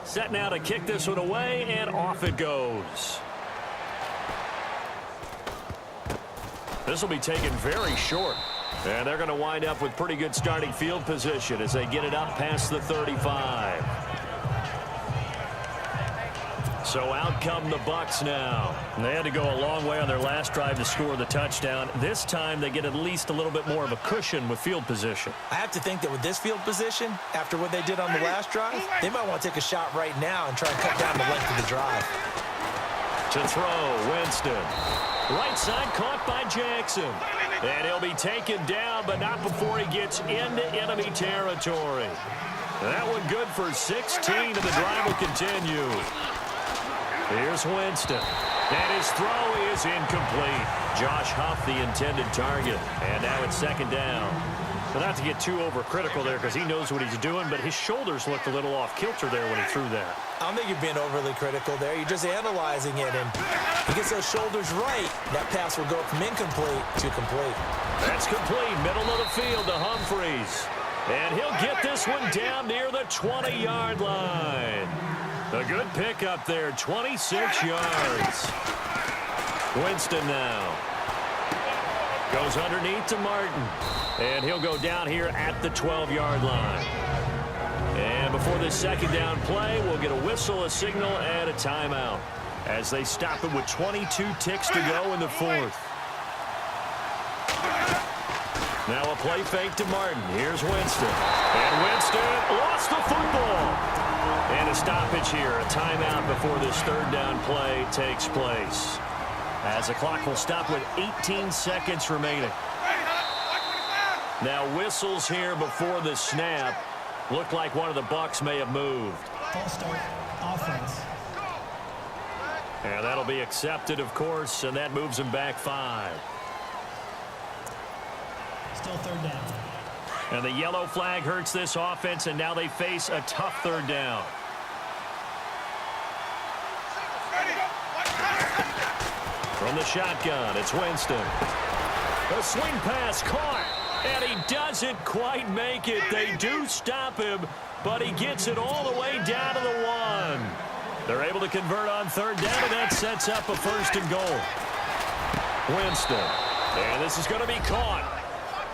Set now to kick this one away, and off it goes. This will be taken very short. And they're going to wind up with pretty good starting field position as they get it up past the 35. So out come the Bucs now. And they had to go a long way on their last drive to score the touchdown. This time they get at least a little bit more of a cushion with field position. I have to think that with this field position, after what they did on the last drive, they might want to take a shot right now and try and cut down the length of the drive. To throw, Winston. Right side caught by Jackson. And he'll be taken down, but not before he gets into enemy territory. That one good for 16, and the drive will continue. Here's Winston. And his throw is incomplete. Josh Huff, the intended target. And now it's second down. Well, not to get too overcritical there because he knows what he's doing, but his shoulders looked a little off kilter there when he threw that. I don't think you're being overly critical there. You're just analyzing it, and he gets those shoulders right. That pass will go from incomplete to complete. That's complete. Middle of the field to Humphries. And he'll get this one down near the 20-yard line. A good pickup there, 26 yards. Winston now. Goes underneath to Martin. And he'll go down here at the 12-yard line. And before this second down play, we'll get a whistle, a signal, and a timeout as they stop it with 22 ticks to go in the fourth. Now a play fake to Martin. Here's Winston. And Winston lost the football. And a stoppage here, a timeout before this third down play takes place. As the clock will stop with 18 seconds remaining. Now whistles here before the snap. Looked like one of the Bucs may have moved. False start, offense. And that'll be accepted, of course, and that moves them back 5. Still third down. And the yellow flag hurts this offense, and now they face a tough third down. From the shotgun, it's Winston. A swing pass caught, and he doesn't quite make it. They do stop him, but he gets it all the way down to the 1. They're able to convert on third down, and that sets up a 1st and goal. Winston, and this is going to be caught.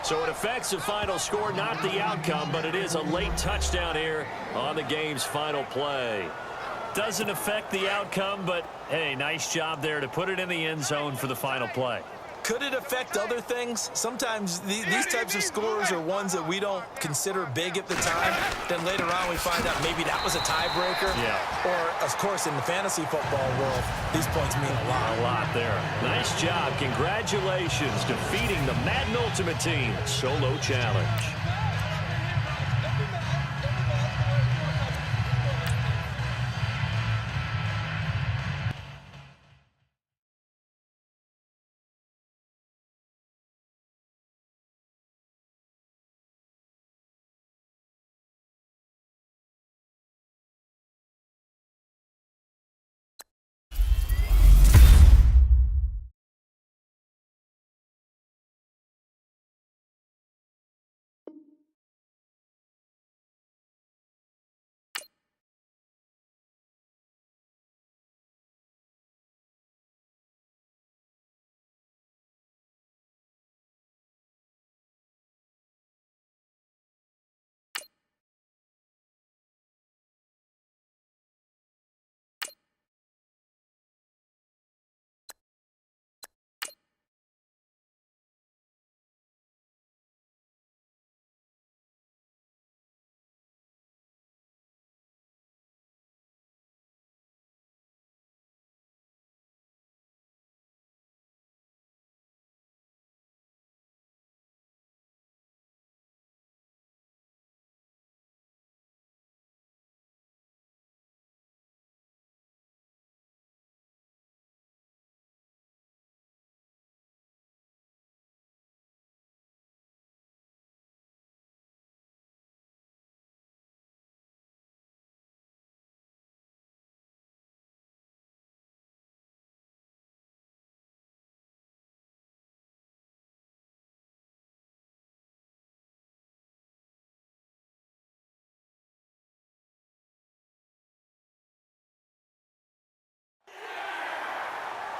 So it affects the final score, not the outcome, but it is a late touchdown here on the game's final play. Doesn't affect the outcome, but, hey, nice job there to put it in the end zone for the final play. Could it affect other things? Sometimes these types of scores are ones that we don't consider big at the time. Then later on we find out maybe that was a tiebreaker. Yeah. Or, of course, in the fantasy football world, these points mean a lot. A lot there. Nice job. Congratulations defeating the Madden Ultimate Team Solo Challenge.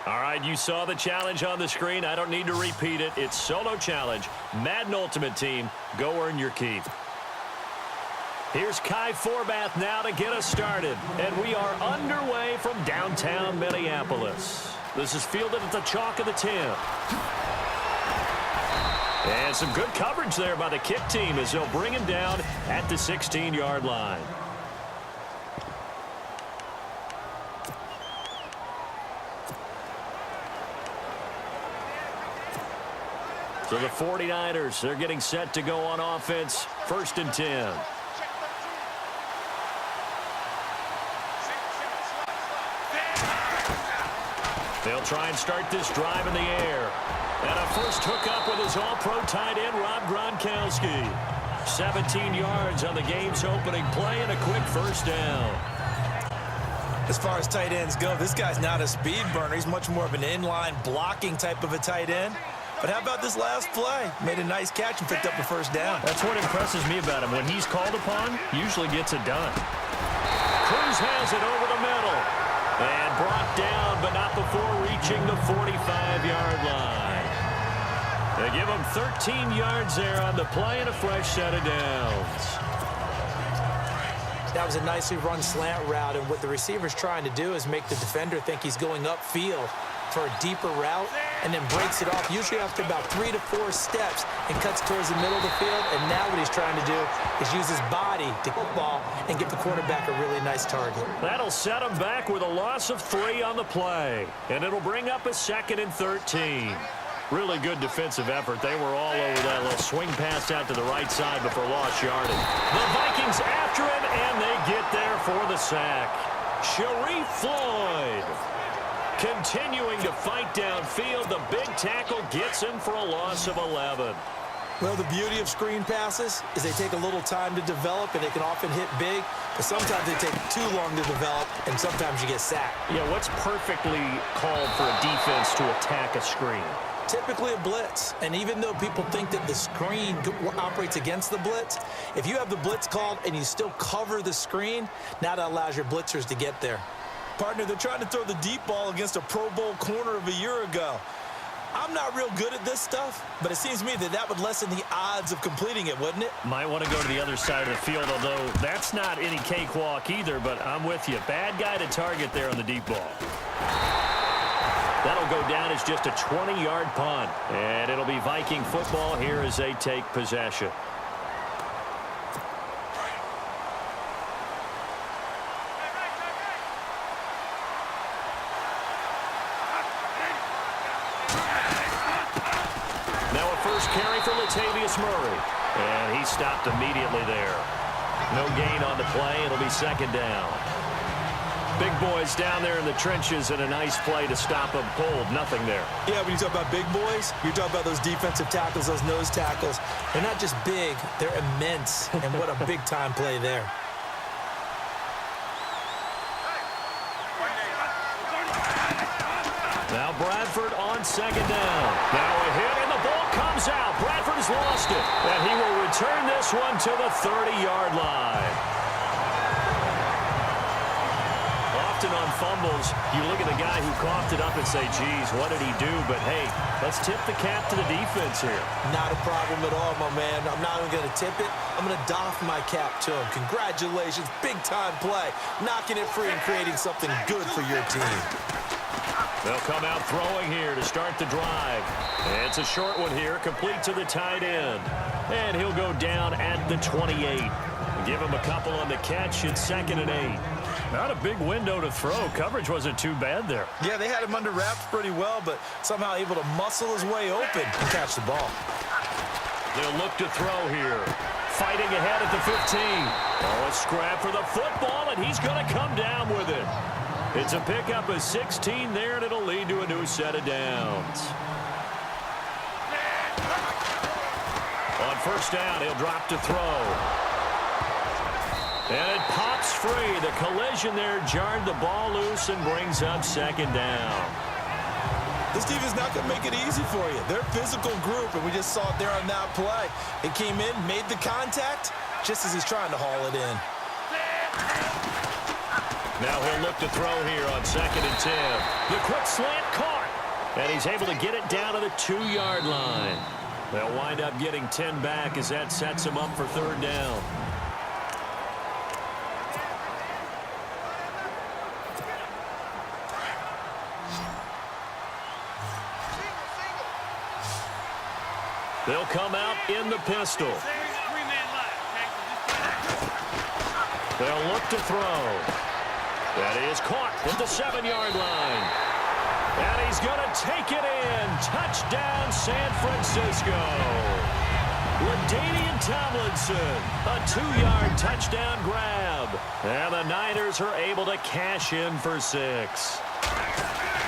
All right, you saw the challenge on the screen. I don't need to repeat it. It's Solo Challenge. Madden Ultimate Team. Go earn your keep. Here's Kai Forbath now to get us started. And we are underway from downtown Minneapolis. This is fielded at the chalk of the 10. And some good coverage there by the kick team as they'll bring him down at the 16-yard line. So the 49ers, they're getting set to go on offense. 1st and 10. They'll try and start this drive in the air. And a first hookup with his all-pro tight end, Rob Gronkowski. 17 yards on the game's opening play and a quick 1st down. As far as tight ends go, this guy's not a speed burner. He's much more of an inline blocking type of a tight end. But how about this last play? Made a nice catch and picked up the 1st down. That's what impresses me about him. When he's called upon, usually gets it done. Cruz has it over the middle. And brought down, but not before reaching the 45-yard line. They give him 13 yards there on the play and a fresh set of downs. That was a nicely run slant route, and what the receiver's trying to do is make the defender think he's going upfield for a deeper route and then breaks it off, usually after about 3 to 4 steps, and cuts towards the middle of the field. And now what he's trying to do is use his body to football and give the quarterback a really nice target. That'll set him back with a loss of 3 on the play, and it'll bring up a 2nd and 13. Really good defensive effort. They were all over that little swing pass out to the right side before lost yardage. The Vikings after him, and they get there for the sack. Sharif Floyd continuing to fight downfield. The big tackle gets him for a loss of 11. Well, the beauty of screen passes is they take a little time to develop, and they can often hit big, but sometimes they take too long to develop, and sometimes you get sacked. Yeah, what's perfectly called for a defense to attack a screen? Typically a blitz, and even though people think that the screen operates against the blitz, if you have the blitz called and you still cover the screen, now that allows your blitzers to get there. Partner, they're trying to throw the deep ball against a Pro Bowl corner of a year ago. I'm not real good at this stuff, but it seems to me that that would lessen the odds of completing it, wouldn't it? Might want to go to the other side of the field, although that's not any cakewalk either, but I'm with you. Bad guy to target there on the deep ball. That'll go down as just a 20-yard punt, and it'll be Viking football here as they take possession. Now a first carry for Latavius Murray, and he stopped immediately there. No gain on the play. It'll be 2nd down. Big boys down there in the trenches, and a nice play to stop them cold. Nothing there. Yeah, when you talk about big boys, you're talking about those defensive tackles, those nose tackles. They're not just big, they're immense, and what a big-time play there. Now Bradford on 2nd down. Now a hit, and the ball comes out. Bradford has lost it, and he will return this one to the 30-yard line. Often on fumbles, you look at the guy who coughed it up and say, geez, what did he do? But, hey, let's tip the cap to the defense here. Not a problem at all, my man. I'm not even going to tip it. I'm going to doff my cap to him. Congratulations. Big-time play. Knocking it free and creating something good for your team. They'll come out throwing here to start the drive. It's a short one here, complete to the tight end. And he'll go down at the 28. Give him a couple on the catch. It's 2nd and 8. Not a big window to throw. Coverage wasn't too bad there. Yeah, they had him under wraps pretty well, but somehow able to muscle his way open and catch the ball. They'll look to throw here. Fighting ahead at the 15. Oh, a scrap for the football, and he's going to come down with it. It's a pickup of 16 there, and it'll lead to a new set of downs. On 1st down, he'll drop to throw. And it pops free. The collision there jarred the ball loose and brings up 2nd down. This defense is not going to make it easy for you. They're a physical group, and we just saw it there on that play. It came in, made the contact, just as he's trying to haul it in. Now he'll look to throw here on 2nd and 10. The quick slant caught, and he's able to get it down to the 2-yard line. They'll wind up getting 10 back as that sets him up for 3rd down. They'll come out in the pistol. They'll look to throw. That is caught at the 7-yard line. And he's going to take it in. Touchdown, San Francisco. LaDainian Tomlinson, a 2-yard touchdown grab. And the Niners are able to cash in for 6.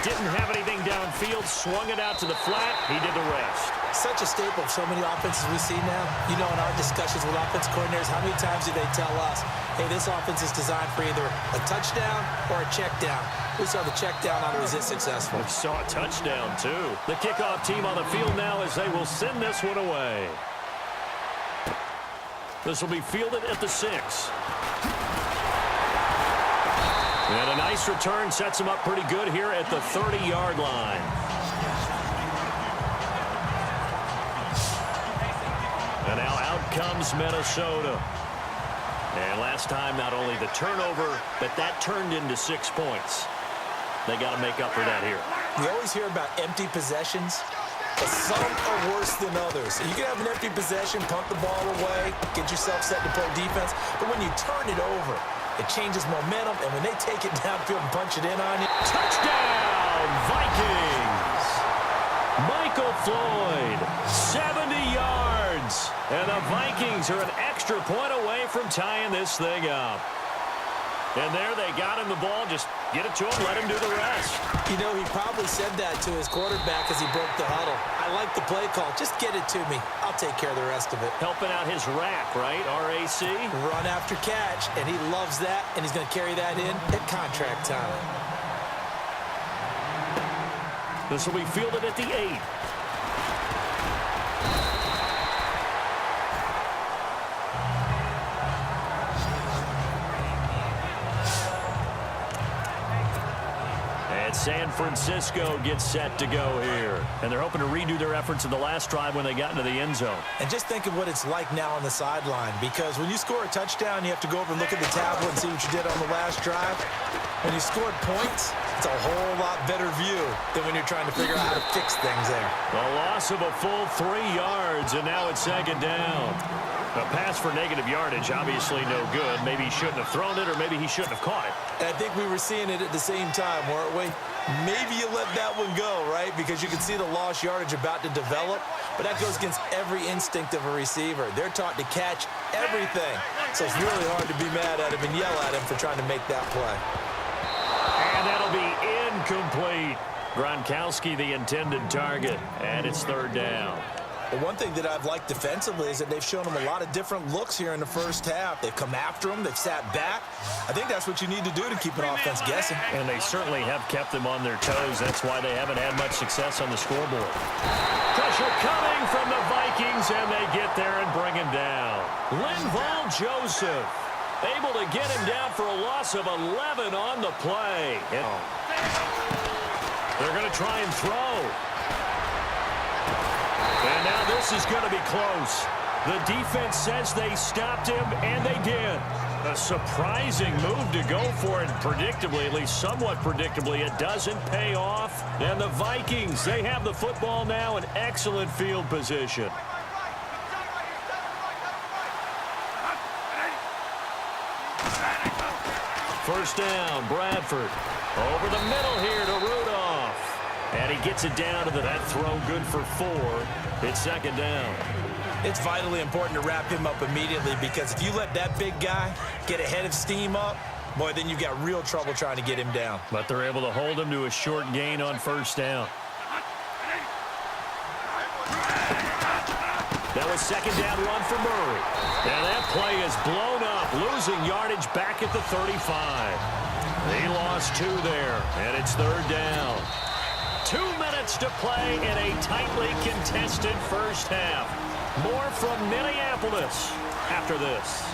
Didn't have anything downfield, swung it out to the flat. He did the rest. Such a staple of so many offenses we see now. You know, in our discussions with offense coordinators, how many times do they tell us, hey, this offense is designed for either a touchdown or a check down. We saw the check down on it. Was it successful? We saw a touchdown, too. The kickoff team on the field now as they will send this one away. This will be fielded at the 6. And a nice return sets him up pretty good here at the 30-yard line. And now out comes Minnesota. And last time, not only the turnover, but that turned into 6 points. They got to make up for that here. We always hear about empty possessions, but some are worse than others. You can have an empty possession, pump the ball away, get yourself set to play defense, but when you turn it over, it changes momentum, and when they take it downfield and punch it in on you. Touchdown, Vikings! Michael Floyd, 70 yards. And the Vikings are an extra point away from tying this thing up. And there they got him the ball. Just get it to him, let him do the rest. You know, he probably said that to his quarterback as he broke the huddle. I like the play call. Just get it to me. I'll take care of the rest of it. Helping out his rack, right? RAC? Run after catch, and he loves that, and he's going to carry that in at contract time. This will be fielded at the 8. And San Francisco gets set to go here. And they're hoping to redo their efforts in the last drive when they got into the end zone. And just think of what it's like now on the sideline, because when you score a touchdown, you have to go over and look at the tablet and see what you did on the last drive. When you scored points, it's a whole lot better view than when you're trying to figure out how to fix things there. A loss of a full 3 yards, and now it's second down. A pass for negative yardage, obviously no good. Maybe he shouldn't have thrown it, or maybe he shouldn't have caught it. And I think we were seeing it at the same time, weren't we? Maybe you let that one go, right? Because you can see the lost yardage about to develop, but that goes against every instinct of a receiver. They're taught to catch everything. So it's really hard to be mad at him and yell at him for trying to make that play. And that'll be incomplete. Gronkowski, the intended target, and it's third down. The one thing that I've liked defensively is that they've shown him a lot of different looks here in the first half. They've come after him. They've sat back. I think that's what you need to do to keep an offense guessing. And they certainly have kept them on their toes. That's why they haven't had much success on the scoreboard. Pressure coming from the Vikings, and they get there and bring him down. Linval Joseph able to get him down for a loss of 11 on the play. They're going to try and throw. And now this is going to be close. The defense says they stopped him, and they did. A surprising move to go for it. Predictably, at least somewhat predictably, it doesn't pay off. And the Vikings, they have the football now in excellent field position. First down, Bradford. Over the middle here to Rudolph. And he gets it down to that throw, good for 4. It's second down. It's vitally important to wrap him up immediately, because if you let that big guy get ahead of steam up, boy, then you've got real trouble trying to get him down. But they're able to hold him to a short gain on first down. That was second down run for Murray. And that play is blown up, losing yardage back at the 35. He lost 2 there, and it's third down. 2 minutes to play in a tightly contested first half. More from Minneapolis after this.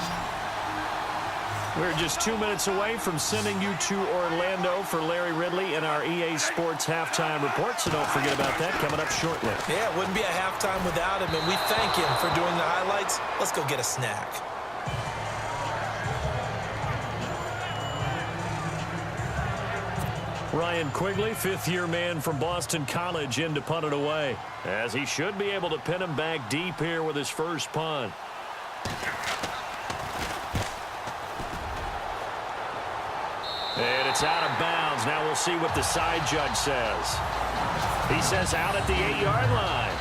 We're just 2 minutes away from sending you to Orlando for Larry Ridley in our EA Sports Halftime Report, so don't forget about that coming up shortly. Yeah, it wouldn't be a halftime without him, and we thank him for doing the highlights. Let's go get a snack. Ryan Quigley, fifth-year man from Boston College, in to punt it away, as he should be able to pin him back deep here with his first punt. And it's out of bounds. Now we'll see what the side judge says. He says out at the 8-yard line.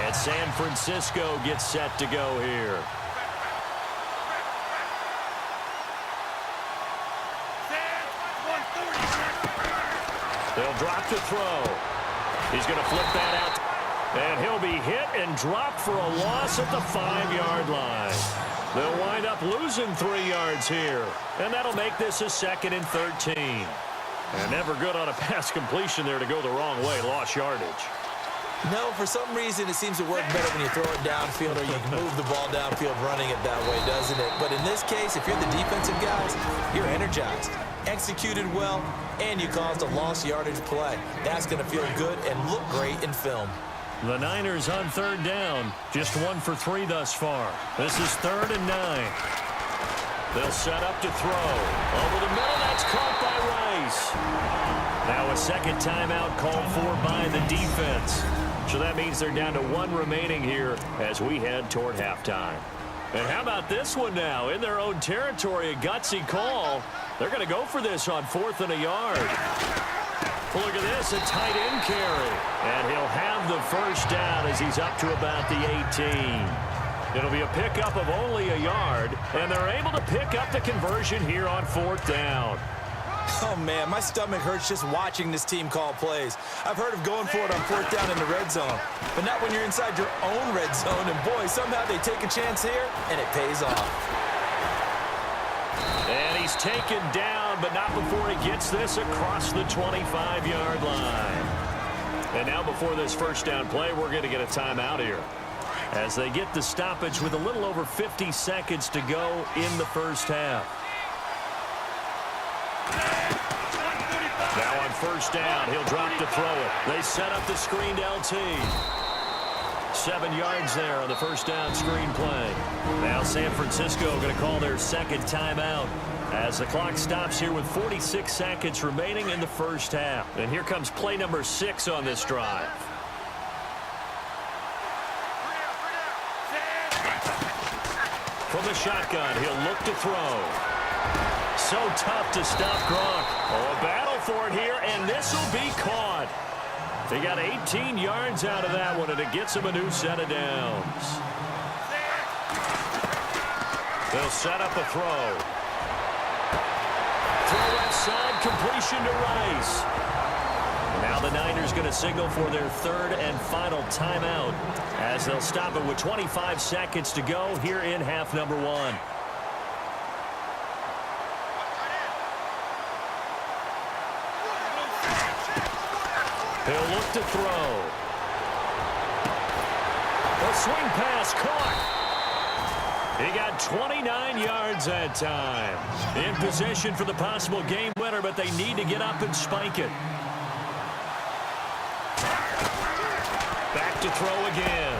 And San Francisco gets set to go here. They'll drop to throw. He's going to flip that out. And he'll be hit and dropped for a loss at the 5-yard line. They'll wind up losing 3 yards here. And that'll make this a 2nd and 13. And never good on a pass completion there to go the wrong way. Lost yardage. No, for some reason it seems to work better when you throw it downfield or you can move the ball downfield running it that way, doesn't it? But in this case, if you're the defensive guys, you're energized, executed well, and you caused a lost yardage play. That's going to feel good and look great in film. The Niners on third down. Just 1 for 3 thus far. This is 3rd and 9. They'll set up to throw. Over the middle, that's caught by Rice. Now a second timeout called for by the defense. So that means they're down to 1 remaining here as we head toward halftime. And how about this one now? In their own territory, a gutsy call. They're going to go for this on 4th and a yard. Look at this, a tight end carry. And he'll have the first down as he's up to about the 18. It'll be a pickup of only a yard, and they're able to pick up the conversion here on 4th down. Oh, man, my stomach hurts just watching this team call plays. I've heard of going for it on 4th down in the red zone, but not when you're inside your own red zone. And, boy, somehow they take a chance here, and it pays off. And he's taken down, but not before he gets this across the 25-yard line. And now before this first down play, we're going to get a timeout here as they get the stoppage with a little over 50 seconds to go in the first half. Now on first down, he'll drop to throw it. They set up the screened LT. 7 yards there on the first down screen play. Now San Francisco going to call their second timeout as the clock stops here with 46 seconds remaining in the first half. And here comes play number 6 on this drive. From the shotgun, he'll look to throw. So tough to stop Gronk. Oh, a battle for it here, and this will be caught. They got 18 yards out of that one, and it gets him a new set of downs. They'll set up a throw. Throw left side, completion to Rice. Now the Niners going to signal for their 3rd and final timeout as they'll stop it with 25 seconds to go here in half number 1. He'll look to throw. A swing pass caught. He got 29 yards that time. In position for the possible game winner, but they need to get up and spike it. Back to throw again.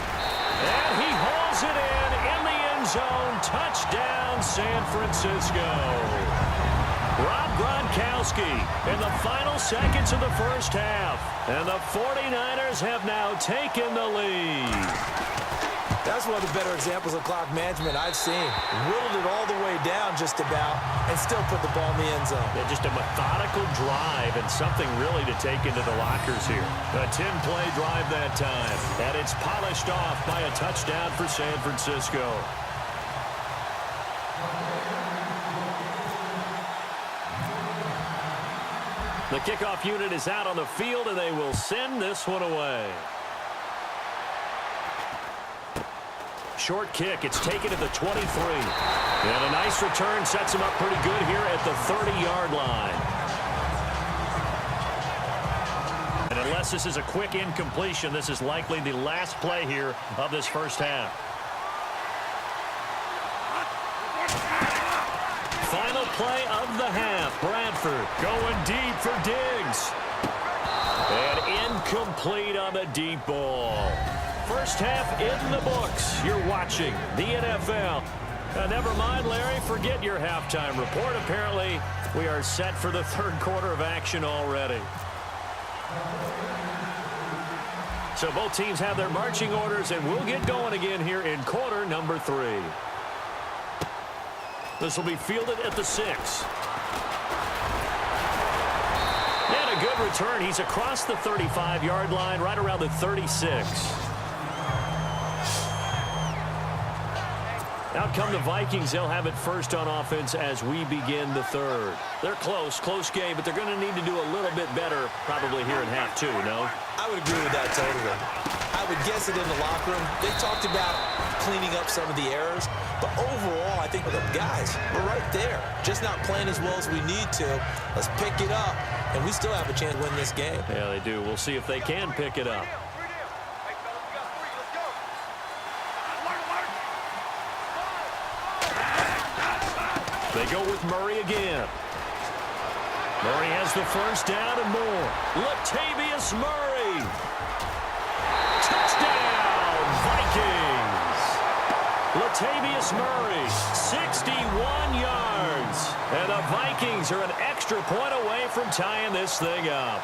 And he hauls it in the end zone. Touchdown, San Francisco. Rob Gronkowski in the final seconds of the first half. And the 49ers have now taken the lead. That's one of the better examples of clock management I've seen. Whittled it all the way down just about and still put the ball in the end zone. Yeah, just a methodical drive and something really to take into the lockers here. A 10-play drive that time. And it's polished off by a touchdown for San Francisco. The kickoff unit is out on the field, and they will send this one away. Short kick. It's taken at the 23. And a nice return sets him up pretty good here at the 30-yard line. And unless this is a quick incompletion, this is likely the last play here of this first half. Final play of the half. Bradford going deep for Diggs. And incomplete on the deep ball. First half in the books. You're watching the NFL. Never mind, Larry. Forget your halftime report. Apparently, we are set for the 3rd quarter of action already. So both teams have their marching orders, and we'll get going again here in quarter number 3. This will be fielded at the 6. And a good return. He's across the 35-yard line, right around the 36. Out come the Vikings. They'll have it first on offense as we begin the 3rd. They're close game, but they're going to need to do a little bit better probably here in half 2, no? I would agree with that totally. I would guess it in the locker room. They talked about cleaning up some of the errors, but overall, I think, the guys, we're right there. Just not playing as well as we need to. Let's pick it up, and we still have a chance to win this game. Yeah, they do. We'll see if they can pick it up. They go with Murray again. Murray has the first down and more. Latavius Murray. Touchdown, Vikings. Latavius Murray, 61 yards. And the Vikings are an extra point away from tying this thing up.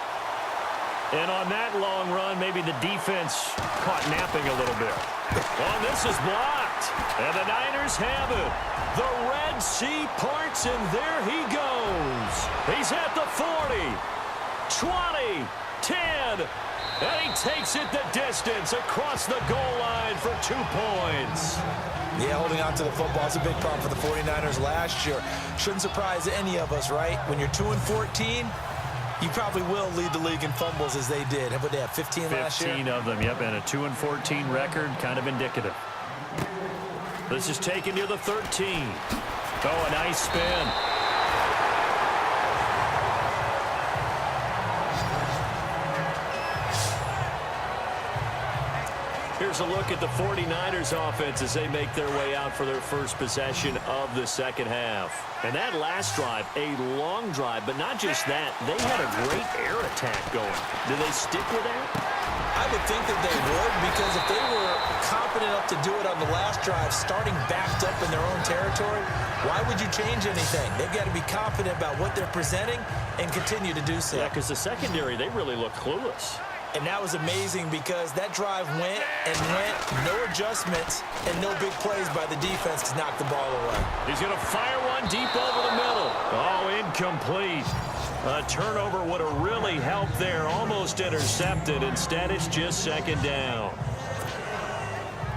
And on that long run, maybe the defense caught napping a little bit. Oh, this is blocked. And the Niners have it. The Red Sea parts, and there he goes. He's at the 40, 20, 10, and he takes it the distance across the goal line for 2 points. Yeah, holding on to the football is a big problem for the 49ers last year. Shouldn't surprise any of us, right? When you're 2-14, you probably will lead the league in fumbles as they did. How about they have 15 last year? 15 of them, yep, and a 2-14 record, kind of indicative. This is taken near the 13. Oh, a nice spin. Here's a look at the 49ers offense as they make their way out for their first possession of the second half. And that last drive, a long drive, but not just that. They had a great air attack going. Do they stick with that? I would think that they would, because if they were confident enough to do it on the last drive, starting backed up in their own territory, why would you change anything? They've got to be confident about what they're presenting and continue to do so. Yeah, because the secondary, they really look clueless. And that was amazing because that drive went and went, no adjustments, and no big plays by the defense to knock the ball away. He's going to fire one deep over the middle. Oh, incomplete. A turnover would have really helped there. Almost intercepted. Instead, it's just second down.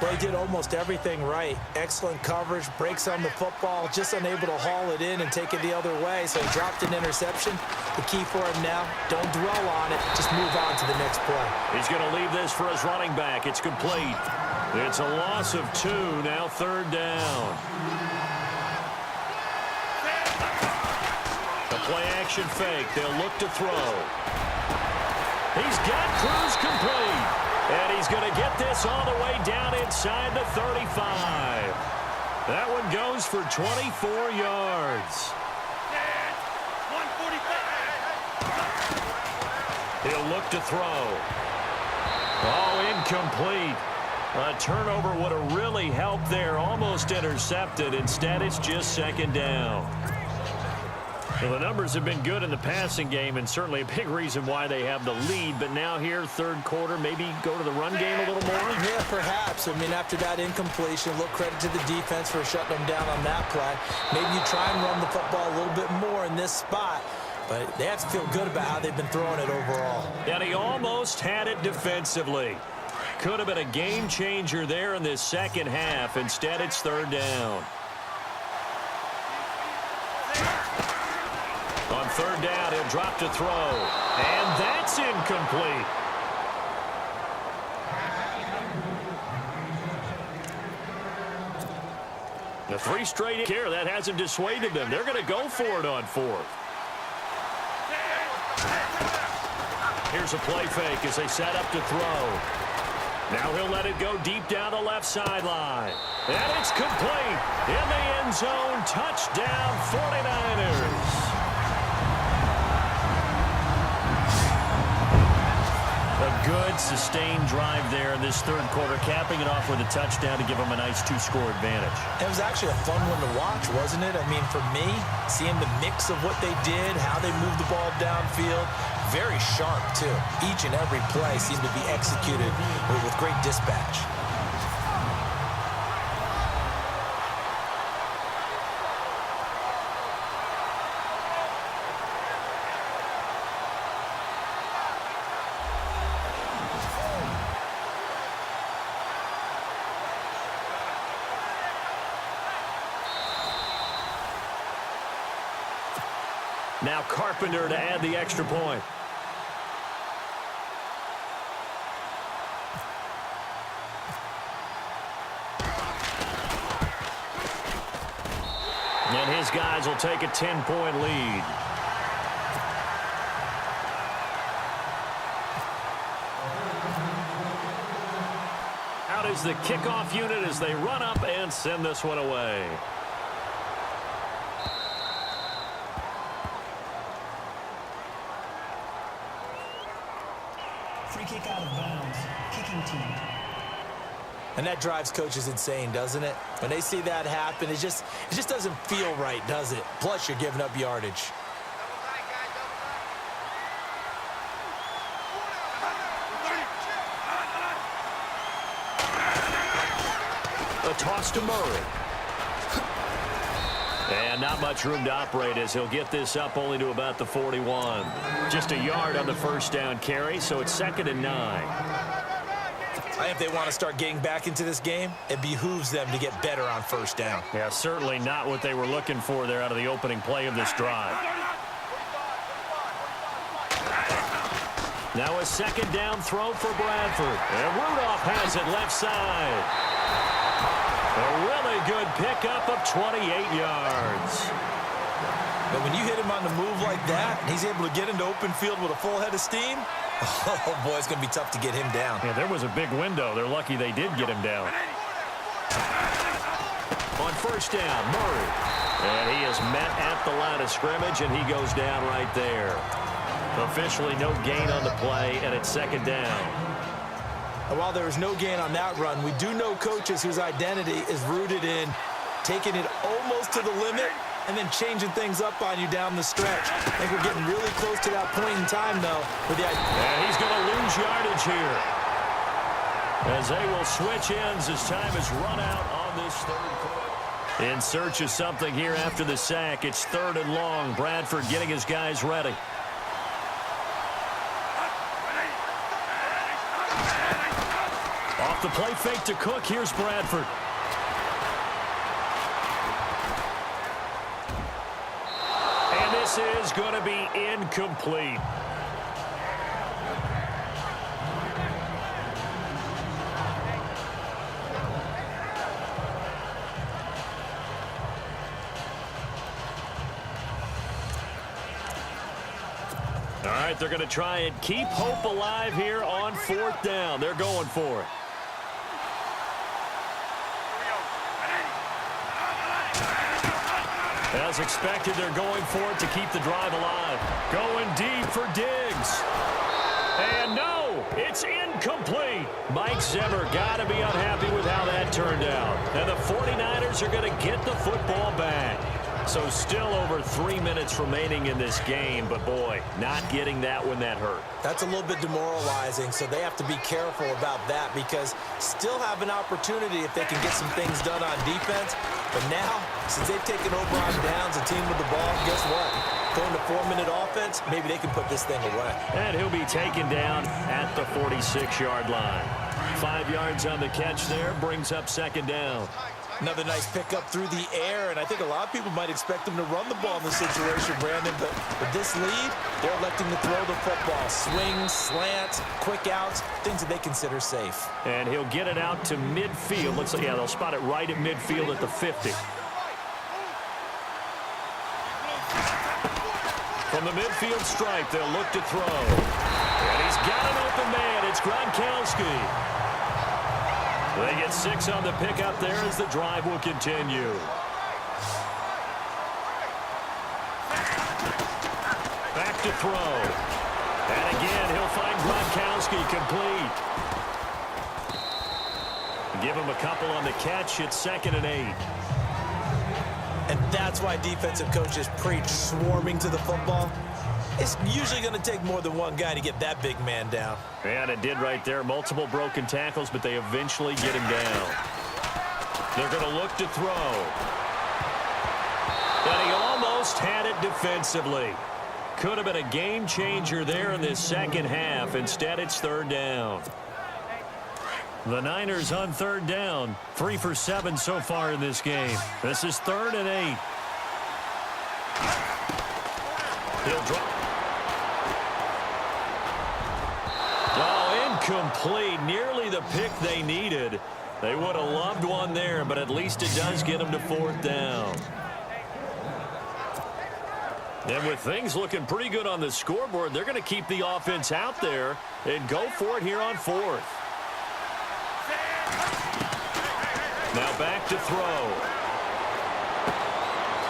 Well, he did almost everything right. Excellent coverage, breaks on the football, just unable to haul it in and take it the other way. So he dropped an interception. The key for him now, don't dwell on it. Just move on to the next play. He's going to leave this for his running back. It's complete. It's a loss of 2. Now third down. The play-action fake. They'll look to throw. He's got Cruz complete. And he's going to get this all the way down inside the 35. That one goes for 24 yards. 145. He'll look to throw. Oh, incomplete. A turnover would have really helped there. Almost intercepted. Instead, it's just second down. Well, the numbers have been good in the passing game, and certainly a big reason why they have the lead. But now here, third quarter, maybe go to the run game a little more? Yeah, perhaps. I mean, after that incompletion, a little credit to the defense for shutting them down on that play. Maybe you try and run the football a little bit more in this spot. But they have to feel good about how they've been throwing it overall. And he almost had it defensively. Could have been a game changer there in this second half. Instead, it's third down. On third down, he'll drop to throw. And that's incomplete. The 3 straight here, that hasn't dissuaded them. They're going to go for it on fourth. Here's a play fake as they set up to throw. Now he'll let it go deep down the left sideline. And it's complete. In the end zone, touchdown 49ers. A good, sustained drive there in this third quarter, capping it off with a touchdown to give them a nice 2-score advantage. It was actually a fun one to watch, wasn't it? I mean, for me, seeing the mix of what they did, how they moved the ball downfield, very sharp, too. Each and every play seemed to be executed with great dispatch. Now Carpenter to add the extra point. And his guys will take a 10-point lead. Out is the kickoff unit as they run up and send this one away. out of bounds. Kicking team. And that drives coaches insane, doesn't it? When they see that happen, it just doesn't feel right, does it? Plus, you're giving up yardage. A toss to Murray. And not much room to operate as he'll get this up only to about the 41. Just a yard on the first down carry, so it's 2nd and 9. I think if they want to start getting back into this game, it behooves them to get better on first down. Yeah, certainly not what they were looking for there out of the opening play of this drive. Now a 2nd down throw for Bradford. And Rudolph has it left side. A really good pickup of 28 yards. But when you hit him on the move like that, and he's able to get into open field with a full head of steam, oh, boy, it's going to be tough to get him down. Yeah, there was a big window. They're lucky they did get him down. On first down, Murray. And he is met at the line of scrimmage, and he goes down right there. Officially no gain on the play, and it's 2nd down. And while there is no gain on that run, we do know coaches whose identity is rooted in taking it almost to the limit and then changing things up on you down the stretch. I think we're getting really close to that point in time, though. And he's going to lose yardage here, as they will switch ends as time is run out on this 3rd quarter. In search of something here after the sack. It's 3rd and long. Bradford getting his guys ready. Off the play fake to Cook. Here's Bradford. And this is going to be incomplete. All right, they're going to try and keep hope alive here on 4th down. They're going for it. As expected, they're going for it to keep the drive alive. Going deep for Diggs. And no, it's incomplete. Mike Zimmer got to be unhappy with how that turned out. And the 49ers are going to get the football back. So still over 3 minutes remaining in this game, but boy, not getting that when that hurt. That's a little bit demoralizing, so they have to be careful about that because still have an opportunity if they can get some things done on defense. But now, since they've taken over on downs, a team with the ball, guess what? Going to 4-minute offense, maybe they can put this thing away. And he'll be taken down at the 46-yard line. 5 yards on the catch there, brings up 2nd down. Another nice pickup through the air, and I think a lot of people might expect them to run the ball in this situation, Brandon, but with this lead, they're electing to throw the football. Swings, slants, quick outs, things that they consider safe. And he'll get it out to midfield. Looks like, yeah, they'll spot it right at midfield at the 50. From the midfield stripe, they'll look to throw. And he's got an open man. It's Gronkowski. They get 6 on the pickup there as the drive will continue. Back to throw. And again, he'll find Gronkowski complete. Give him a couple on the catch. It's 2nd and 8. And that's why defensive coaches preach swarming to the football. It's usually going to take more than one guy to get that big man down. And it did right there. Multiple broken tackles, but they eventually get him down. They're going to look to throw. And he almost had it defensively. Could have been a game changer there in this second half. Instead, it's 3rd down. The Niners on 3rd down. 3 for 7 so far in this game. This is 3rd and 8. He'll drop. Oh, incomplete. Nearly the pick they needed. They would have loved one there, but at least it does get them to 4th down. And with things looking pretty good on the scoreboard, they're going to keep the offense out there and go for it here on 4th. Now back to throw.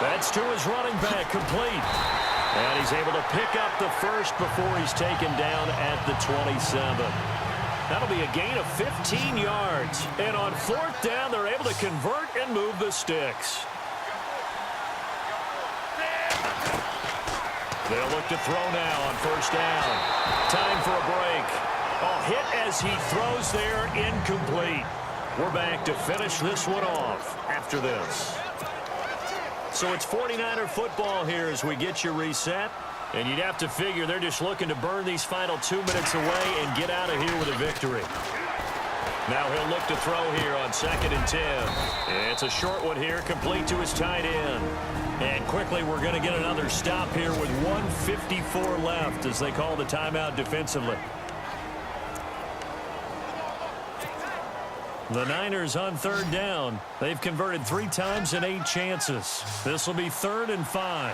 That's to his running back, complete. And he's able to pick up the first before he's taken down at the 27. That'll be a gain of 15 yards. And on fourth down, they're able to convert and move the sticks. They'll look to throw now on first down. Time for a break. A hit as he throws there, incomplete. We're back to finish this one off after this. So it's 49er football here as we get you reset. And you'd have to figure they're just looking to burn these final 2 minutes away and get out of here with a victory. Now he'll look to throw here on 2nd and 10. It's a short one here, complete to his tight end. And quickly we're going to get another stop here with 1:54 left as they call the timeout defensively. The Niners on third down. They've converted 3 times in 8 chances. This will be 3rd and 5.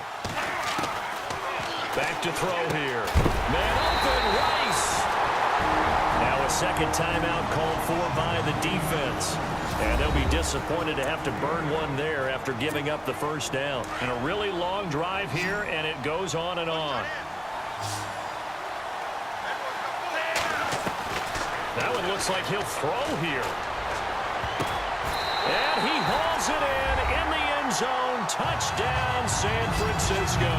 Back to throw here. Man open, Rice. Now a second timeout called for by the defense. And they'll be disappointed to have to burn one there after giving up the first down. And a really long drive here, and it goes on and on. That one looks like he'll throw here. And he hauls it in the end zone. Touchdown, San Francisco.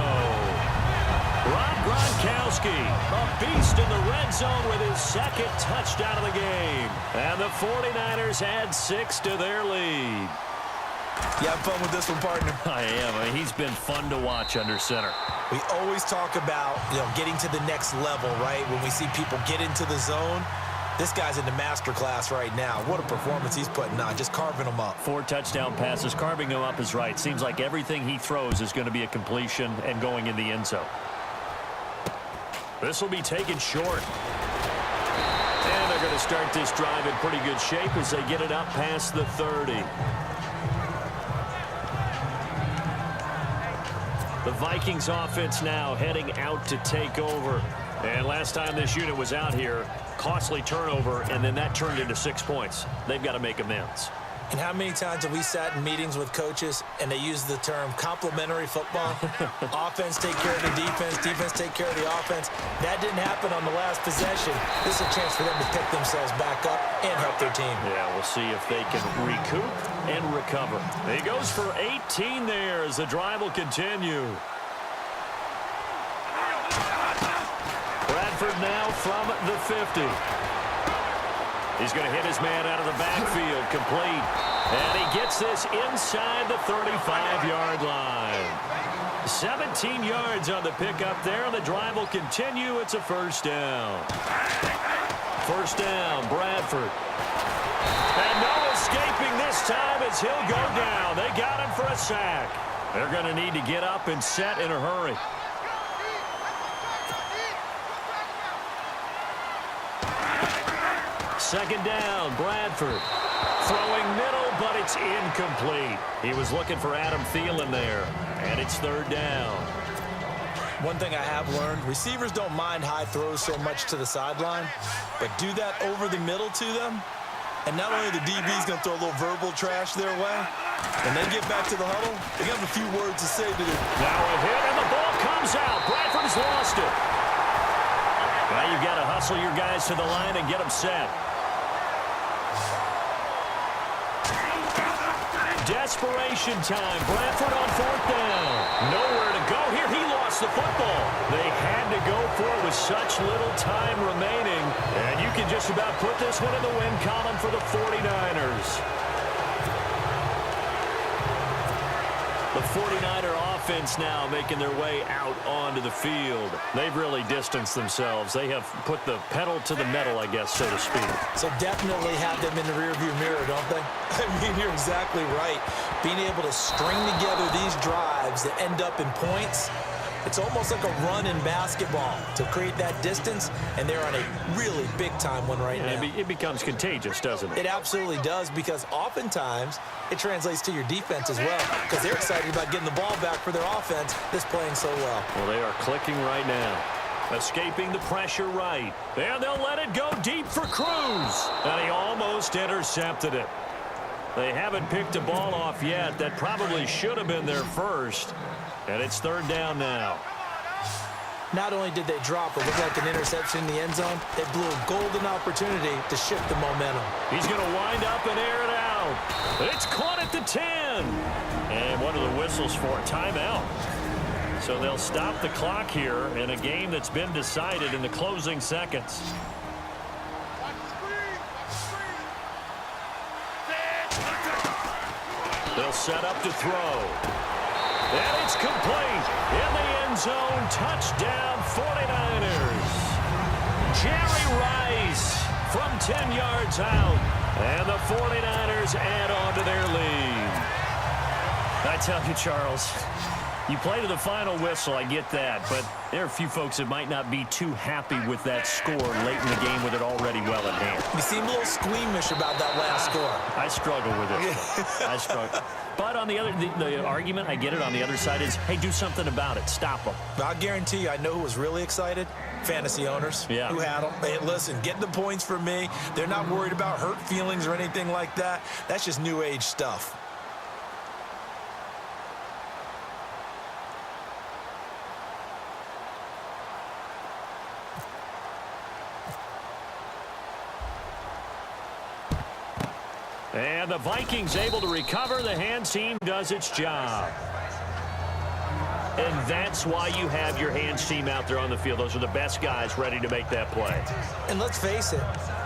Rob Gronkowski, a beast in the red zone with his 2nd touchdown of the game. And the 49ers add 6 to their lead. You have fun with this one, partner? I am. He's been fun to watch under center. We always talk about, getting to the next level, right? When we see people get into the zone, this guy's in the master class right now. What a performance he's putting on, just carving them up. 4 touchdown passes. Carving them up is right. Seems like everything he throws is going to be a completion and going in the end zone. This will be taken short. And they're going to start this drive in pretty good shape as they get it up past the 30. The Vikings offense now heading out to take over. And last time this unit was out here, costly turnover, and then that turned into 6 points. They've got to make amends. And how many times have we sat in meetings with coaches and they use the term complementary football? Offense take care of the defense, defense take care of the offense. That didn't happen on the last possession. This is a chance for them to pick themselves back up and help their team. Yeah, we'll see if they can recoup and recover. He goes for 18 there as the drive will continue. Bradford now from the 50. He's going to hit his man out of the backfield, complete. And he gets this inside the 35-yard line. 17 yards on the pickup there, and the drive will continue. It's a first down. First down, Bradford. And no escaping this time as he'll go down. They got him for a sack. They're going to need to get up and set in a hurry. Second down, Bradford. Throwing middle, but it's incomplete. He was looking for Adam Thielen there, and it's third down. One thing I have learned, receivers don't mind high throws so much to the sideline, but do that over the middle to them, and not only the DB's going to throw a little verbal trash their way, when they get back to the huddle, they have a few words to say to them. Now a hit, and the ball comes out. Bradford's lost it. Now you've got to hustle your guys to the line and get them set. Desperation time. Bradford on fourth down. Nowhere to go here. He lost the football. They had to go for it with such little time remaining. And you can just about put this one in the win column for the 49ers. The 49er offense now making their way out onto the field. They've really distanced themselves. They have put the pedal to the metal, I guess, so to speak. So definitely have them in the rearview mirror, don't they? I mean, you're exactly right. Being able to string together these drives that end up in points, it's almost like a run in basketball to create that distance, and they're on a really big-time one right now. It becomes contagious, doesn't it? It absolutely does, because oftentimes it translates to your defense as well, because they're excited about getting the ball back for their offense that's playing so well. Well, they are clicking right now. Escaping the pressure right. And they'll let it go deep for Cruz. And he almost intercepted it. They haven't picked a ball off yet. That probably should have been their first. And it's third down now. Not only did they drop what looked like an interception in the end zone, they blew a golden opportunity to shift the momentum. He's going to wind up and air it out. It's caught at the 10. And one of the whistles for a timeout. So they'll stop the clock here in a game that's been decided in the closing seconds. They'll set up to throw. And it's complete. In the end zone, touchdown 49ers. Jerry Rice from 10 yards out. And the 49ers add on to their lead. I tell you, Charles, you play to the final whistle, I get that, but there are a few folks that might not be too happy with that score late in the game with it already well at hand. You seem a little squeamish about that last score. I struggle with it. I struggle. But on the other, the argument, I get it, on the other side is, hey, do something about it. Stop them. I'll guarantee you, I know who was really excited. Fantasy owners who had them. Hey, listen, get the points for me. They're not worried about hurt feelings or anything like that. That's just new age stuff. And the Vikings able to recover. The hands team does its job. And that's why you have your hands team out there on the field. Those are the best guys ready to make that play. And let's face it,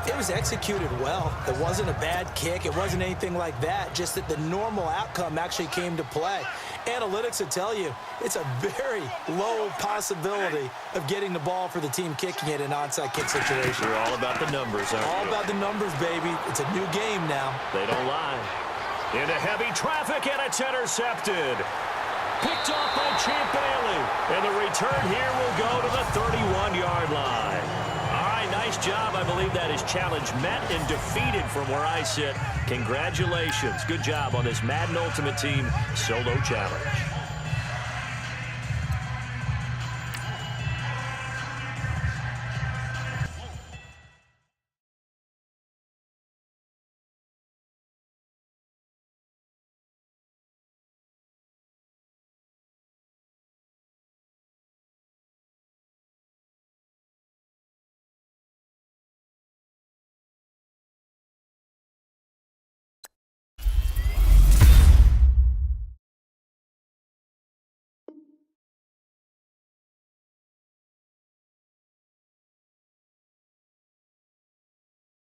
it was executed well. It wasn't a bad kick. It wasn't anything like that. Just that the normal outcome actually came to play. Analytics will tell you it's a very low possibility of getting the ball for the team kicking it in an onside kick situation. You're all about the numbers, aren't you? All about the numbers, baby. It's a new game now. They don't lie. Into heavy traffic, and it's intercepted. Picked off by Champ Bailey. And the return here will go to the 31-yard line. All right, nice job. I believe that is challenge met and defeated from where I sit. Congratulations. Good job on this Madden Ultimate Team solo challenge.